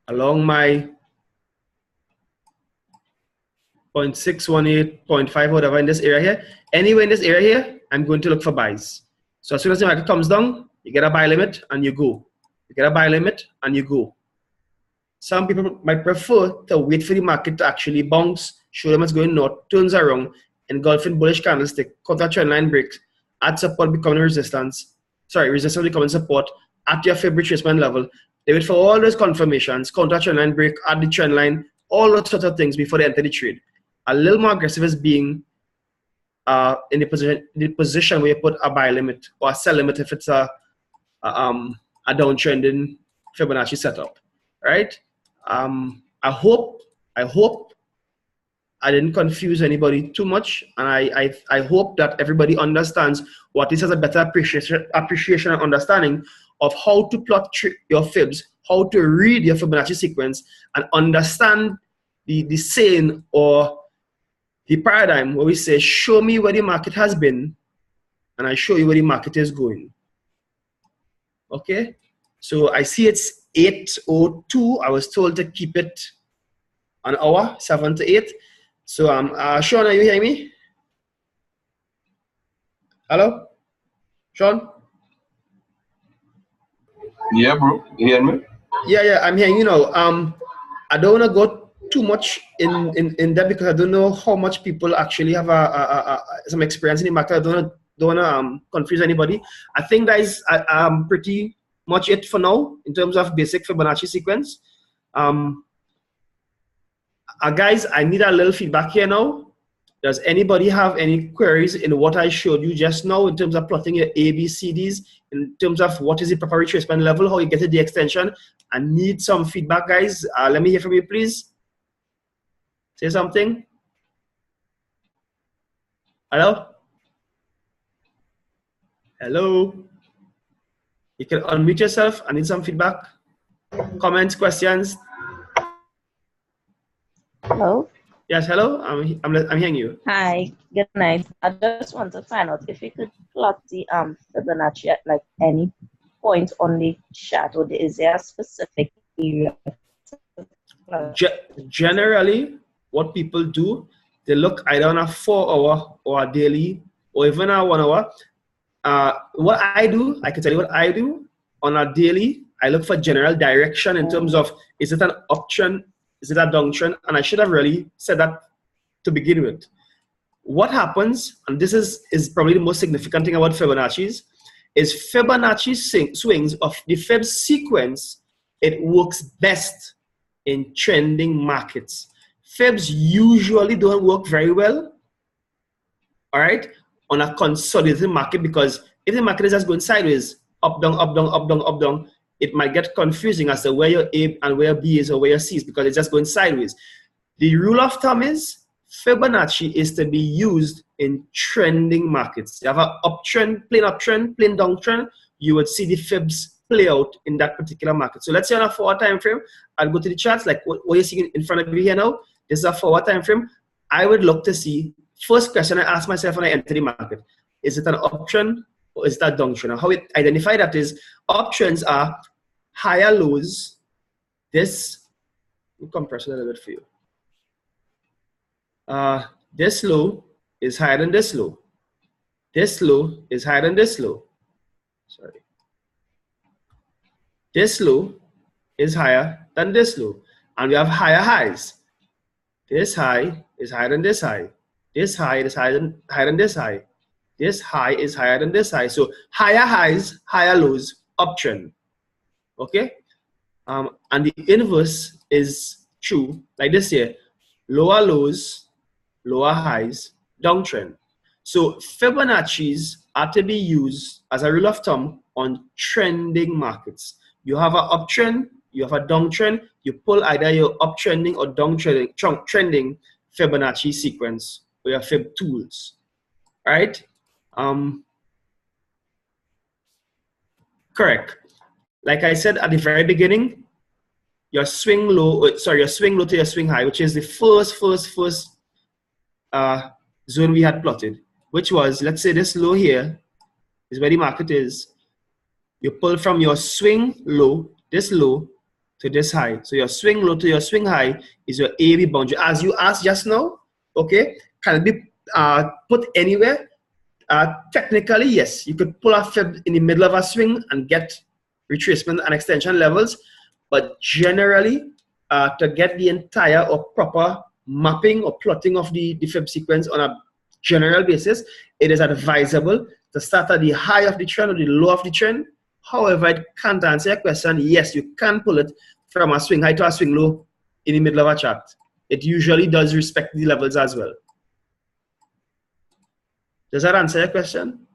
along my 0.618, 0.5, whatever in this area here, anyway in this area here, I'm going to look for buys. So as soon as the market comes down, you get a buy limit and you go. You get a buy limit and you go. Some people might prefer to wait for the market to actually bounce, show them it's going north, turns around, engulfing bullish candlestick, counter trend line breaks, at support becoming resistance, resistance becoming support at your favorite retracement level. They wait for all those confirmations, counter trend line break, at the trend line, all those sorts of things before they enter the trade. A little more aggressive is being in the position where you put a buy limit or a sell limit if it's a downtrending Fibonacci setup, right? I hope I didn't confuse anybody too much, and I hope that everybody understands what this has a better appreciation and understanding of how to plot your fibs, how to read your Fibonacci sequence, and understand the saying or the paradigm where we say, show me where the market has been, and I show you where the market is going. Okay, so I see it's 8:02. I was told to keep it an hour, 7 to 8. So Sean, are you hearing me? Hello, Sean? Yeah, bro. You hear me? Yeah, I'm hearing you now. I don't want to go too much in depth because I don't know how much people actually have some experience in the market. I don't want to confuse anybody. I think that is pretty much it for now in terms of basic Fibonacci sequence. Guys, I need a little feedback here now. Does anybody have any queries in what I showed you just now in terms of plotting your ABCDs, in terms of what is the proper retracement level, how you get to the extension? I need some feedback, guys. Let me hear from you, please. Say something. Hello? Hello? You can unmute yourself. I need some feedback. Comments, questions? Hello? Yes, hello. I'm hearing you. Hi, good night. I just want to find out if you could plot the Fibonacci at like any point on the chart, or is there a specific area? Generally, what people do, they look either on a 4-hour or a daily or even a 1 hour. What I do, I can tell you what I do on a daily. I look for general direction in terms of, is it an uptrend? Is it a downtrend? And I should have really said that to begin with. What happens, and this is probably the most significant thing about Fibonacci's, is Fibonacci swings of the Fib sequence, it works best in trending markets. Fibs usually don't work very well, all right, on a consolidated market, because if the market is just going sideways, up, down, up, down, up, down, up, down, it might get confusing as to where your A and where B is or where your C is, because it's just going sideways. The rule of thumb is Fibonacci is to be used in trending markets. You have an uptrend, plain downtrend, you would see the fibs play out in that particular market. So let's say on a 4-hour time frame, I'll go to the charts, like what you're seeing in front of you here now. this is a forward time frame, I would look to see, first question I ask myself when I enter the market, is it an uptrend or is that downtrend? And how we identify that is, uptrends are higher lows. This, let me compress it a little bit for you. This low is higher than this low. This low is higher than this low. Sorry. This low is higher than this low. And we have higher highs. This high is higher than this high. This high is higher than this high. This high is higher than this high. So higher highs, higher lows, uptrend. Okay? And the inverse is true, like this here. Lower lows, lower highs, downtrend. So Fibonacci's are to be used as a rule of thumb on trending markets. You have an uptrend, you have a downtrend, you pull either your uptrending or downtrending trending Fibonacci sequence or your Fib tools. Right? Correct. Like I said at the very beginning, your swing low, your swing low to your swing high, which is the first zone we had plotted, which was, let's say this low here is where the market is. You pull from your swing low, this low, to this high. So your swing low to your swing high is your AB boundary. As you asked just now, okay, can it be put anywhere? Technically, yes. You could pull a fib in the middle of a swing and get retracement and extension levels. But generally, to get the entire or proper mapping or plotting of the fib sequence on a general basis, it is advisable to start at the high of the trend or the low of the trend. However, it can't answer your question. Yes, you can pull it from a swing high to a swing low in the middle of a chart. It usually does respect the levels as well. Does that answer your question?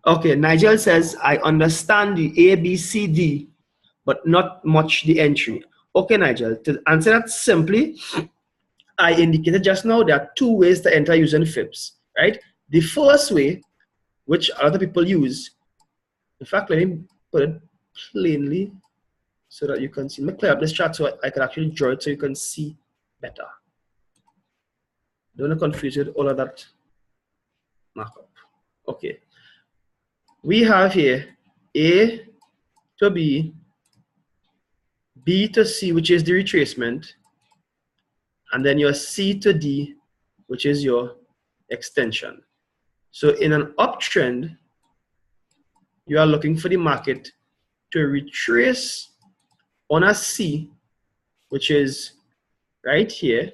Okay, Nigel says, I understand the A, B, C, D, but not much the entry. Okay, Nigel, to answer that simply, I indicated just now there are two ways to enter using fibs, right? The first way, which a lot of people use, in fact, let me put it plainly so that you can see. Let me clear up this chart so I can actually draw it so you can see better. Don't confuse it, all of that markup. Okay. We have here A to B, B to C, which is the retracement, and then your C to D, which is your extension. So in an uptrend, you are looking for the market to retrace on a C, which is right here,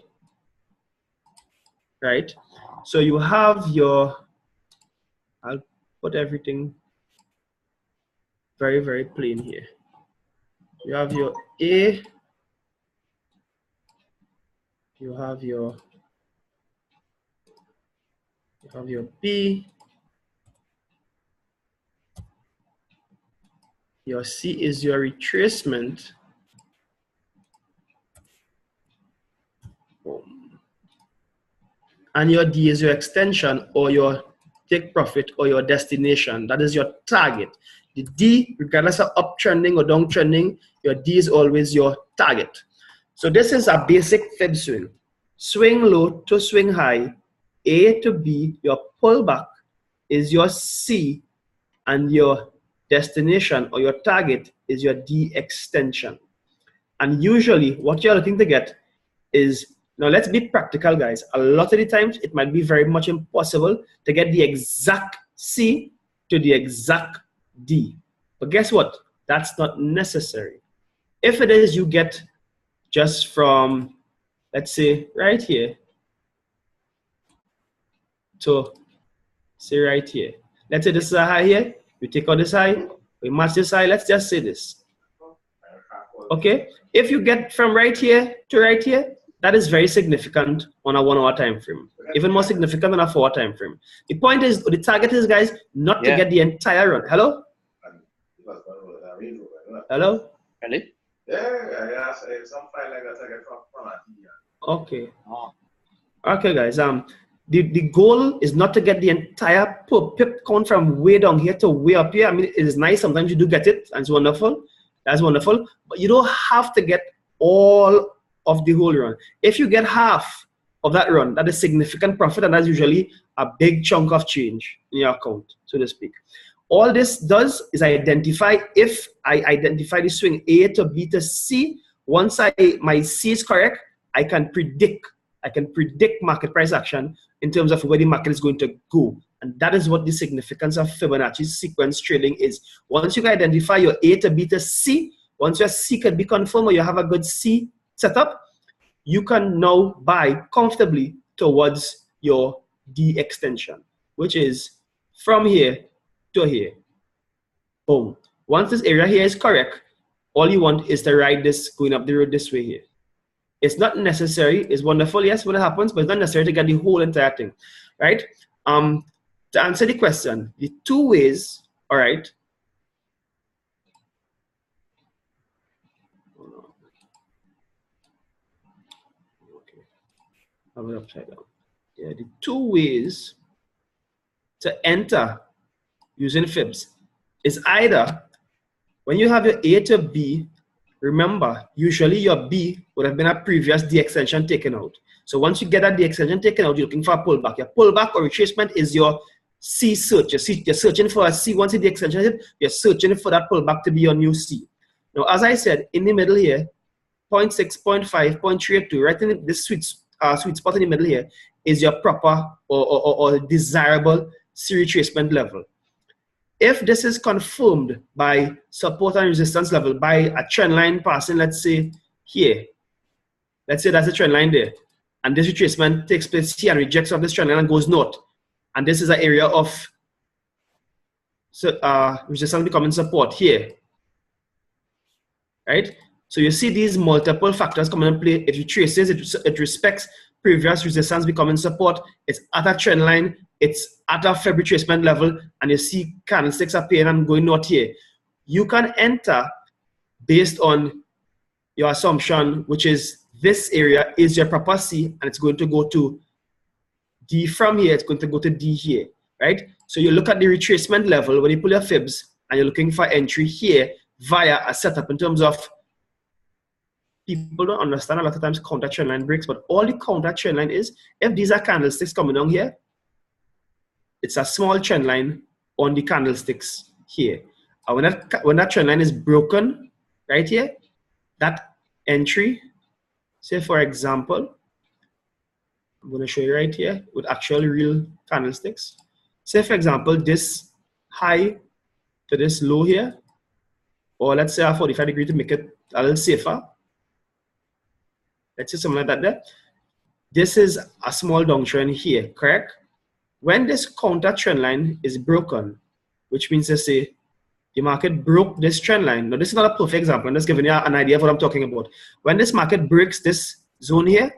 right? So you have your, I'll put everything very, very plain here. You have your A, you have your B, your C is your retracement, and your D is your extension or your take profit or your destination. That is your target. The D, regardless of uptrending or downtrending, your D is always your target. So this is a basic fib swing. Swing low to swing high, A to B, your pullback is your C, and your destination or your target is your D extension. And usually what you're looking to get is, now let's be practical, guys. A lot of the times it might be very much impossible to get the exact C to the exact D. But guess what? That's not necessary. If it is, you get just from, let's say, right here to say right here. Let's say this is a high here. We take out this high, we match this high. Let's just say this. Okay? If you get from right here to right here, that is very significant on a 1 hour time frame. Even more significant than a 4 hour time frame. The point is, the target is, guys, not to get the entire run. Hello? Hello? Really? Okay. Okay, guys. The goal is not to get the entire pip count from way down here to way up here. I mean, it is nice. Sometimes you do get it, and it's wonderful. That's wonderful. But you don't have to get all of the whole run. If you get half of that run, that is significant profit, and that's usually a big chunk of change in your account, so to speak. All this does is identify, if I identify the swing A to B to C, once my C is correct, I can predict market price action in terms of where the market is going to go. And that is what the significance of Fibonacci sequence trading is. Once you can identify your A to B to C, once your C can be confirmed or you have a good C setup, you can now buy comfortably towards your D extension, which is from here to here. Boom. Once this area here is correct, all you want is to ride this going up the road this way here. It's not necessary. It's wonderful, yes, when it happens, but it's not necessary to get the whole entire thing, right? To answer the question, the two ways, all right. Okay, have it upside down. Yeah, the two ways to enter using fibs is either when you have your A to B. Remember, usually your B would have been a previous D extension taken out. So once you get that D extension taken out, you're looking for a pullback. Your pullback or retracement is your C search. You're searching for a C. Once the D extension hit, you're searching for that pullback to be your new C. Now, as I said, in the middle here, 0.6, 0.5, 0.382, right in this sweet spot in the middle here is your proper or desirable C retracement level. If this is confirmed by support and resistance level, by a trend line passing, let's say here, let's say that's a trend line there, and this retracement takes place here and rejects off this trend line and goes north, and this is an area of resistance becoming support here, right? So you see these multiple factors coming into play. It retraces, it respects previous resistance becoming support, it's at a trend line, it's at a Fib retracement level, and you see candlesticks appearing and going north here. You can enter based on your assumption, which is this area is your proper C, and it's going to go to D from here, it's going to go to D here, right? So you look at the retracement level when you pull your fibs, and you're looking for entry here via a setup in terms of, people don't understand a lot of times counter trend line breaks, but all the counter trend line is, if these are candlesticks coming down here, it's a small trend line on the candlesticks here. And when that trend line is broken right here, that entry, say for example, I'm going to show you right here with actual real candlesticks. Say for example, this high to this low here, or let's say a 45 degree to make it a little safer. Let's say something like that there. This is a small downtrend here, correct? When this counter trend line is broken, which means to say the market broke this trend line. Now this is not a perfect example, I'm just giving you an idea of what I'm talking about. When this market breaks this zone here,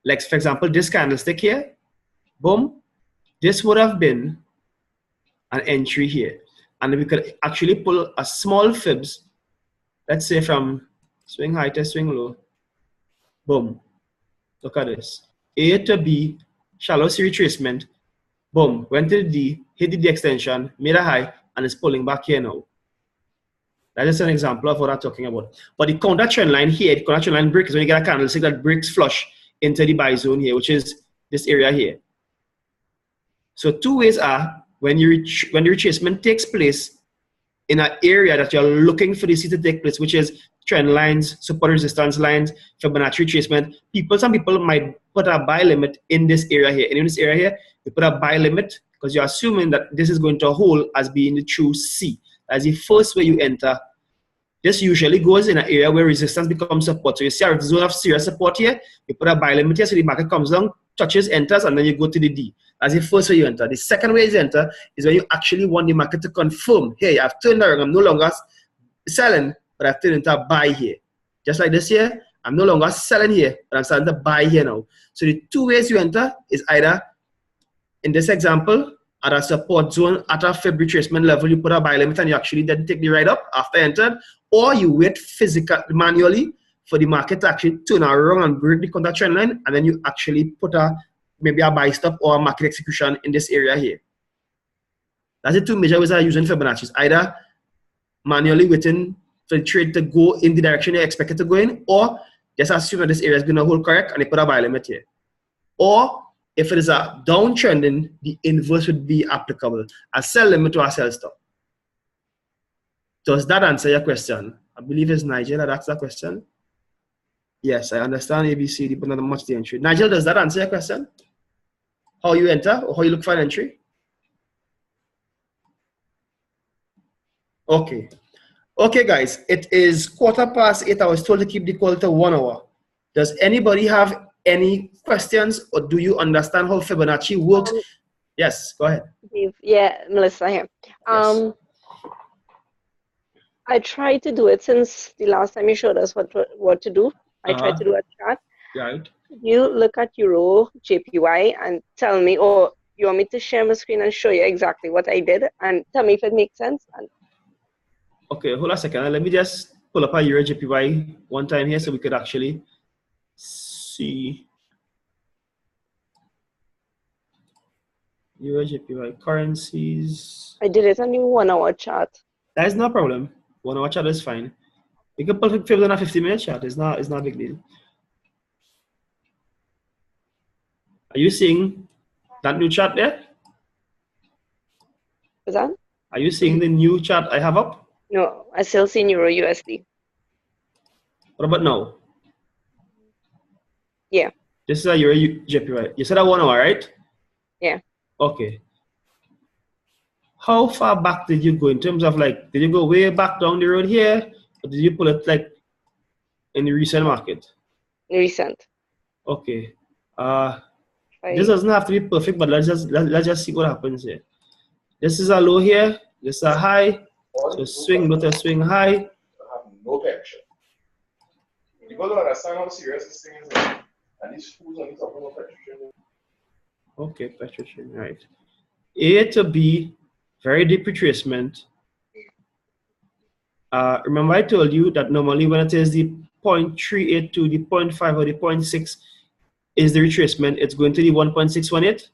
like for example this candlestick here, boom, this would have been an entry here. And we could actually pull a small fibs, let's say from swing high to swing low. Boom. Look at this. A to B, shallow C retracement. Boom. Went to the D, hit the D extension, made a high, and it's pulling back here now. That is an example of what I'm talking about. But the counter trend line here, the counter trend line break is when you get a candlestick that breaks flush into the buy zone here, which is this area here. So two ways are when the retracement takes place in an area that you're looking for the C to take place, which is trend lines, support resistance lines, Fibonacci retracement. Some people might put a buy limit in this area here. And in this area here, you put a buy limit because you're assuming that this is going to hold as being the true C. That's the first way you enter. This usually goes in an area where resistance becomes support. So you see a zone of serious support here, you put a buy limit here, so the market comes down, touches, enters, and then you go to the D. That's the first way you enter. The second way you enter is when you actually want the market to confirm, hey, I've turned around, I'm no longer selling, but I've turned into a buy here. Just like this here, I'm no longer selling here, but I'm starting to buy here now. So the two ways you enter is either, in this example, at a support zone, at a Fib retracement level, you put a buy limit and you actually then take the ride up after entered, or you wait manually for the market to actually turn around and break the counter trend line, and then you actually put maybe a buy stop or a market execution in this area here. That's the two major ways I'm using Fibonacci. Either manually waiting for the trade to go in the direction you expect it to go in, or just assume that this area is going to hold correct and they put a buy limit here. Or if it is a downtrending, the inverse would be applicable. A sell limit to a sell stop. Does that answer your question? I believe it's Nigel that asked that question. Yes, I understand ABCD, but not much the entry. Nigel, does that answer your question? How you enter or how you look for an entry? Okay. Okay, guys, it is 8:15. I was told to keep the call to 1 hour. Does anybody have any questions, or do you understand how Fibonacci works? Yes, go ahead. Yeah, Melissa here. Yes. I tried to do it since the last time you showed us what to do. I tried to do a chart. Right. You look at Euro JPY and tell me, or you want me to share my screen and show you exactly what I did and tell me if it makes sense? Okay, hold on a second. Let me just pull up a Euro JPY one time here so we could actually see Euro JPY currencies. I did it on the 1 hour chart. That is no problem. 1 hour chart is fine. You can put it on a 50-minute chart. It's not a big deal. Are you seeing that new chart there? Is that? Are you seeing the new chart I have up? No, I still see Euro USD. What about now? Yeah. This is a Euro JPY. You said a 1 hour, right? Yeah. Okay. How far back did you go in terms of like, did you go way back down the road here? Or did you pull it like in the recent market? Recent. Okay. This doesn't have to be perfect, but let's just see what happens here. This is a low here. This is a high. So swing low to swing high. Have no connection. You got to understand how serious this thing is. And these fools only talking about petrol. Okay, petrol, right. A to B, very deep retracement. Remember I told you that normally when it is the 0.38 to the 0.5 or the 0.6 is the retracement, it's going to the 1.618.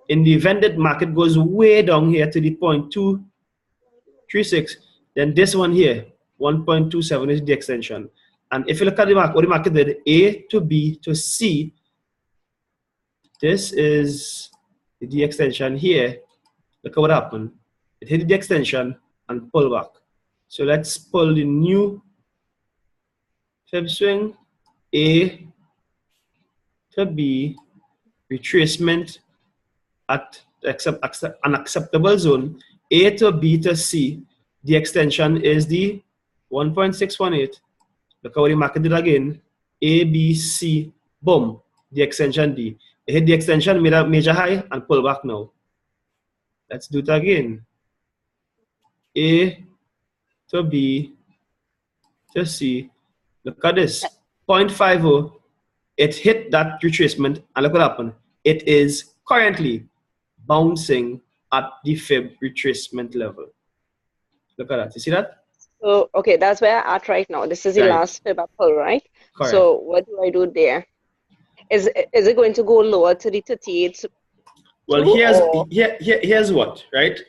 In the event that market goes way down here to the 0.236, then this one here, 1.27 is the extension. And if you look at the market, what the market did, A to B to C, this is the extension here. Look at what happened. It hit the extension and pull back. So let's pull the new fib swing, A to B, retracement at an acceptable zone, A to B to C. The extension is the 1.618. Look how the market did again. A, B, C, boom. The extension D. It hit the extension, made a major high, and pull back now. Let's do it again. A to B to C. Look at this. 0.50. It hit that retracement, and look what happened. It is currently bouncing at the fib retracement level. Look at that. You see that? So, okay, that's where I'm at right now. This is the last fib pull, right? Correct. So what do I do there? Is it going to go lower to the 38? Well, here's what, right?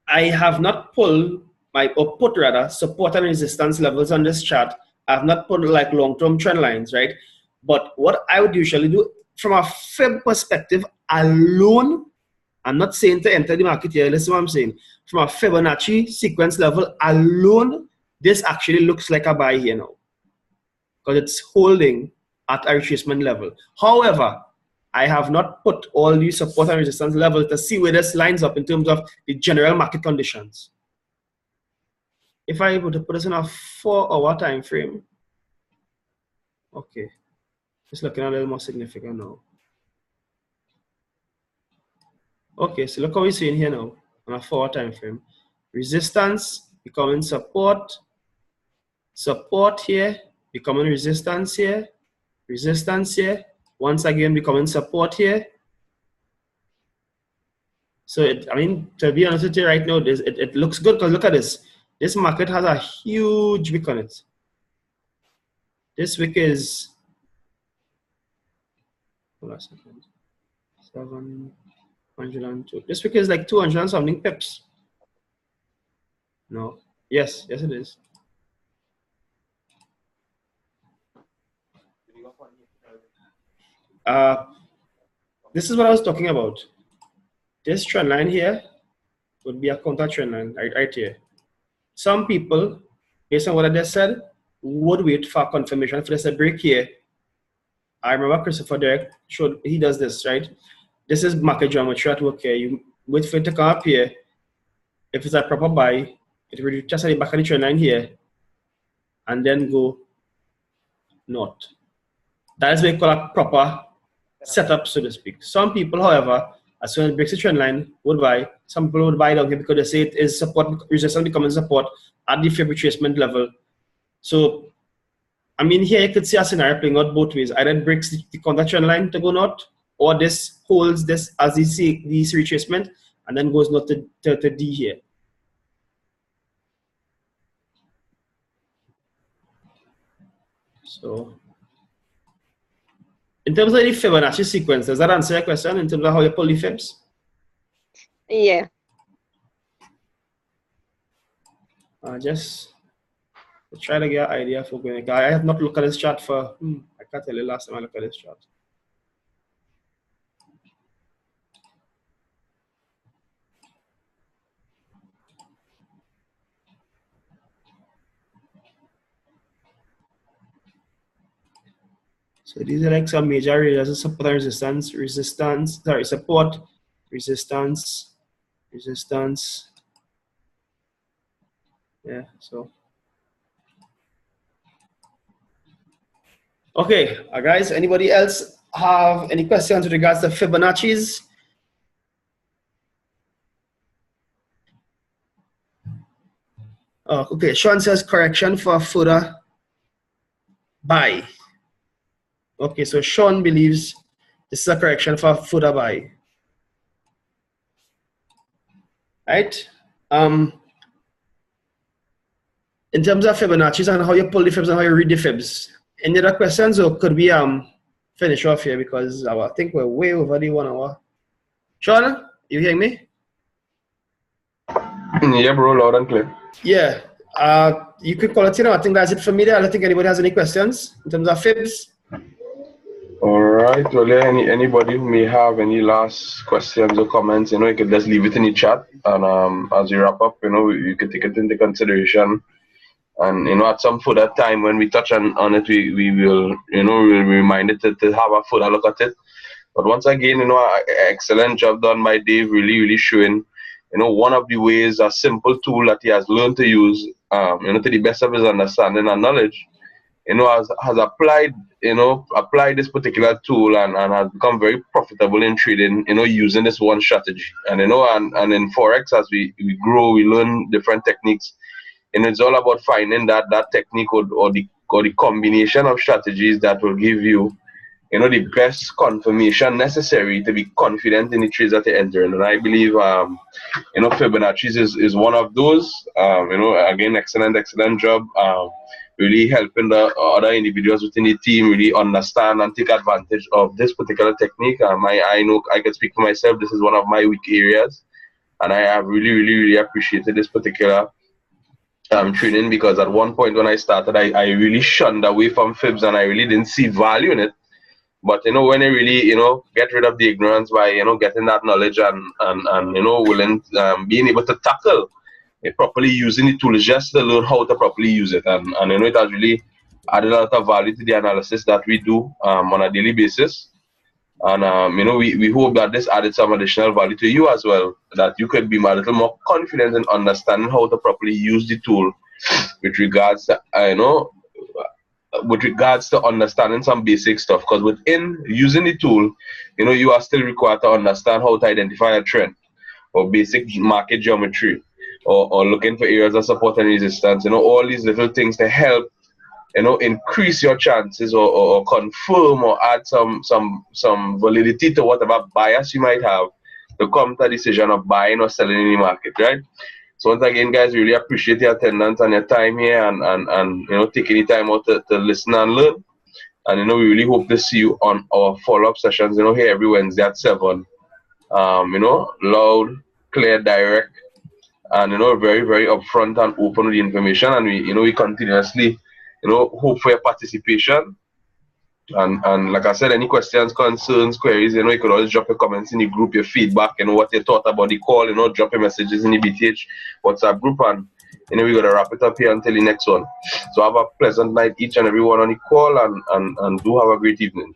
I have not pulled or put rather support and resistance levels on this chart. I have not put like long-term trend lines, right? But what I would usually do from a fib perspective alone, I'm not saying to enter the market here, listen what I'm saying. From a Fibonacci sequence level alone, this actually looks like a buy here now. Because it's holding at a retracement level. However, I have not put all these support and resistance levels to see where this lines up in terms of the general market conditions. If I were to put this in a 4-hour time frame, okay, it's looking a little more significant now. Okay, so look how we're seeing here now on a 4-hour time frame. Resistance becoming support, support here, becoming resistance here, once again becoming support here. So I mean, to be honest with you right now, it looks good because look at this. This market has a huge wick on it. This wick is, hold on a second, 702. This wick is like 200 and something pips. No, yes it is. This is what I was talking about. This trend line here would be a counter trend line right here. Some people, based on what I just said, would wait for confirmation for this a break here. I remember Christopher Derek showed, he does this, right? This is market geometry at work here. You wait for it to come up here. If it's a proper buy, it will just at the back of the trend line here and then go north. That is what we call a proper setup, so to speak. Some people, however, as soon as it breaks the trend line, would buy. Some people would buy down here because they say it is support, resistance becoming support at the Fib retracement level. So, I mean, here you could see a scenario playing out both ways. Either it breaks the counter trend line to go north, or this holds this as the retracement and then goes north to D here. So, in terms of the Fibonacci sequence, does that answer your question in terms of how you pull the fibs? Yeah. Just try to get an idea for going. I have not looked at this chart for, I can't tell you last time I looked at this chart. So these are like some major areas of support and resistance, support, resistance. Yeah, so. Okay, guys, anybody else have any questions with regards to Fibonacci's? Okay, Sean says correction for further buy. Okay, so Sean believes this is a correction for further buy. Right? In terms of Fibonacci's and how you pull the fibs and how you read the fibs. Any other questions, or could we finish off here because I think we're way over the 1 hour. Sean, you hearing me? Yeah, bro, loud and clear. Yeah. You could call it, I think that's it for me there. I don't think anybody has any questions in terms of fibs. All right. Well, yeah, anybody who may have any last questions or comments, you could just leave it in the chat. And as you wrap up, you could take it into consideration. And at some further time when we touch on it, we will we'll be reminded to have a further look at it. But once again, excellent job done by Dave, really showing one of the ways, a simple tool that he has learned to use, to the best of his understanding and knowledge, has applied this particular tool and has become very profitable in trading, using this one strategy. And and in Forex, as we grow, we learn different techniques. And it's all about finding that technique or the combination of strategies that will give you, the best confirmation necessary to be confident in the trades that you're entering. And I believe, Fibonacci is one of those. Again, excellent job. Really helping the other individuals within the team really understand and take advantage of this particular technique. I know I can speak for myself. This is one of my weak areas, and I have really appreciated this particular training, because at one point when I started, I really shunned away from fibs and I really didn't see value in it. But when you really get rid of the ignorance by getting that knowledge and willing being able to tackle it properly, using the tools just to learn how to properly use it, and it has really added a lot of value to the analysis that we do on a daily basis. And we hope that this added some additional value to you as well, that you could be a little more confident in understanding how to properly use the tool with regards to understanding some basic stuff. Because within using the tool, you are still required to understand how to identify a trend or basic market geometry, or looking for areas of support and resistance. All these little things to help increase your chances or confirm or add some validity to whatever bias you might have to come to a decision of buying or selling in the market, right? So once again, guys, really appreciate your attendance and your time here, and taking the time out to listen and learn. And we really hope to see you on our follow-up sessions, here every Wednesday at 7. Loud, clear, direct, and very upfront and open with the information. And we continuously hope for your participation And like I said, any questions, concerns, queries, you know, you could always drop your comments in the group, your feedback, you know, what you thought about the call, you know, drop your messages in the BTH WhatsApp group, and you know, we're gonna wrap it up here until the next one. So have a pleasant night, each and every one on the call, and do have a great evening.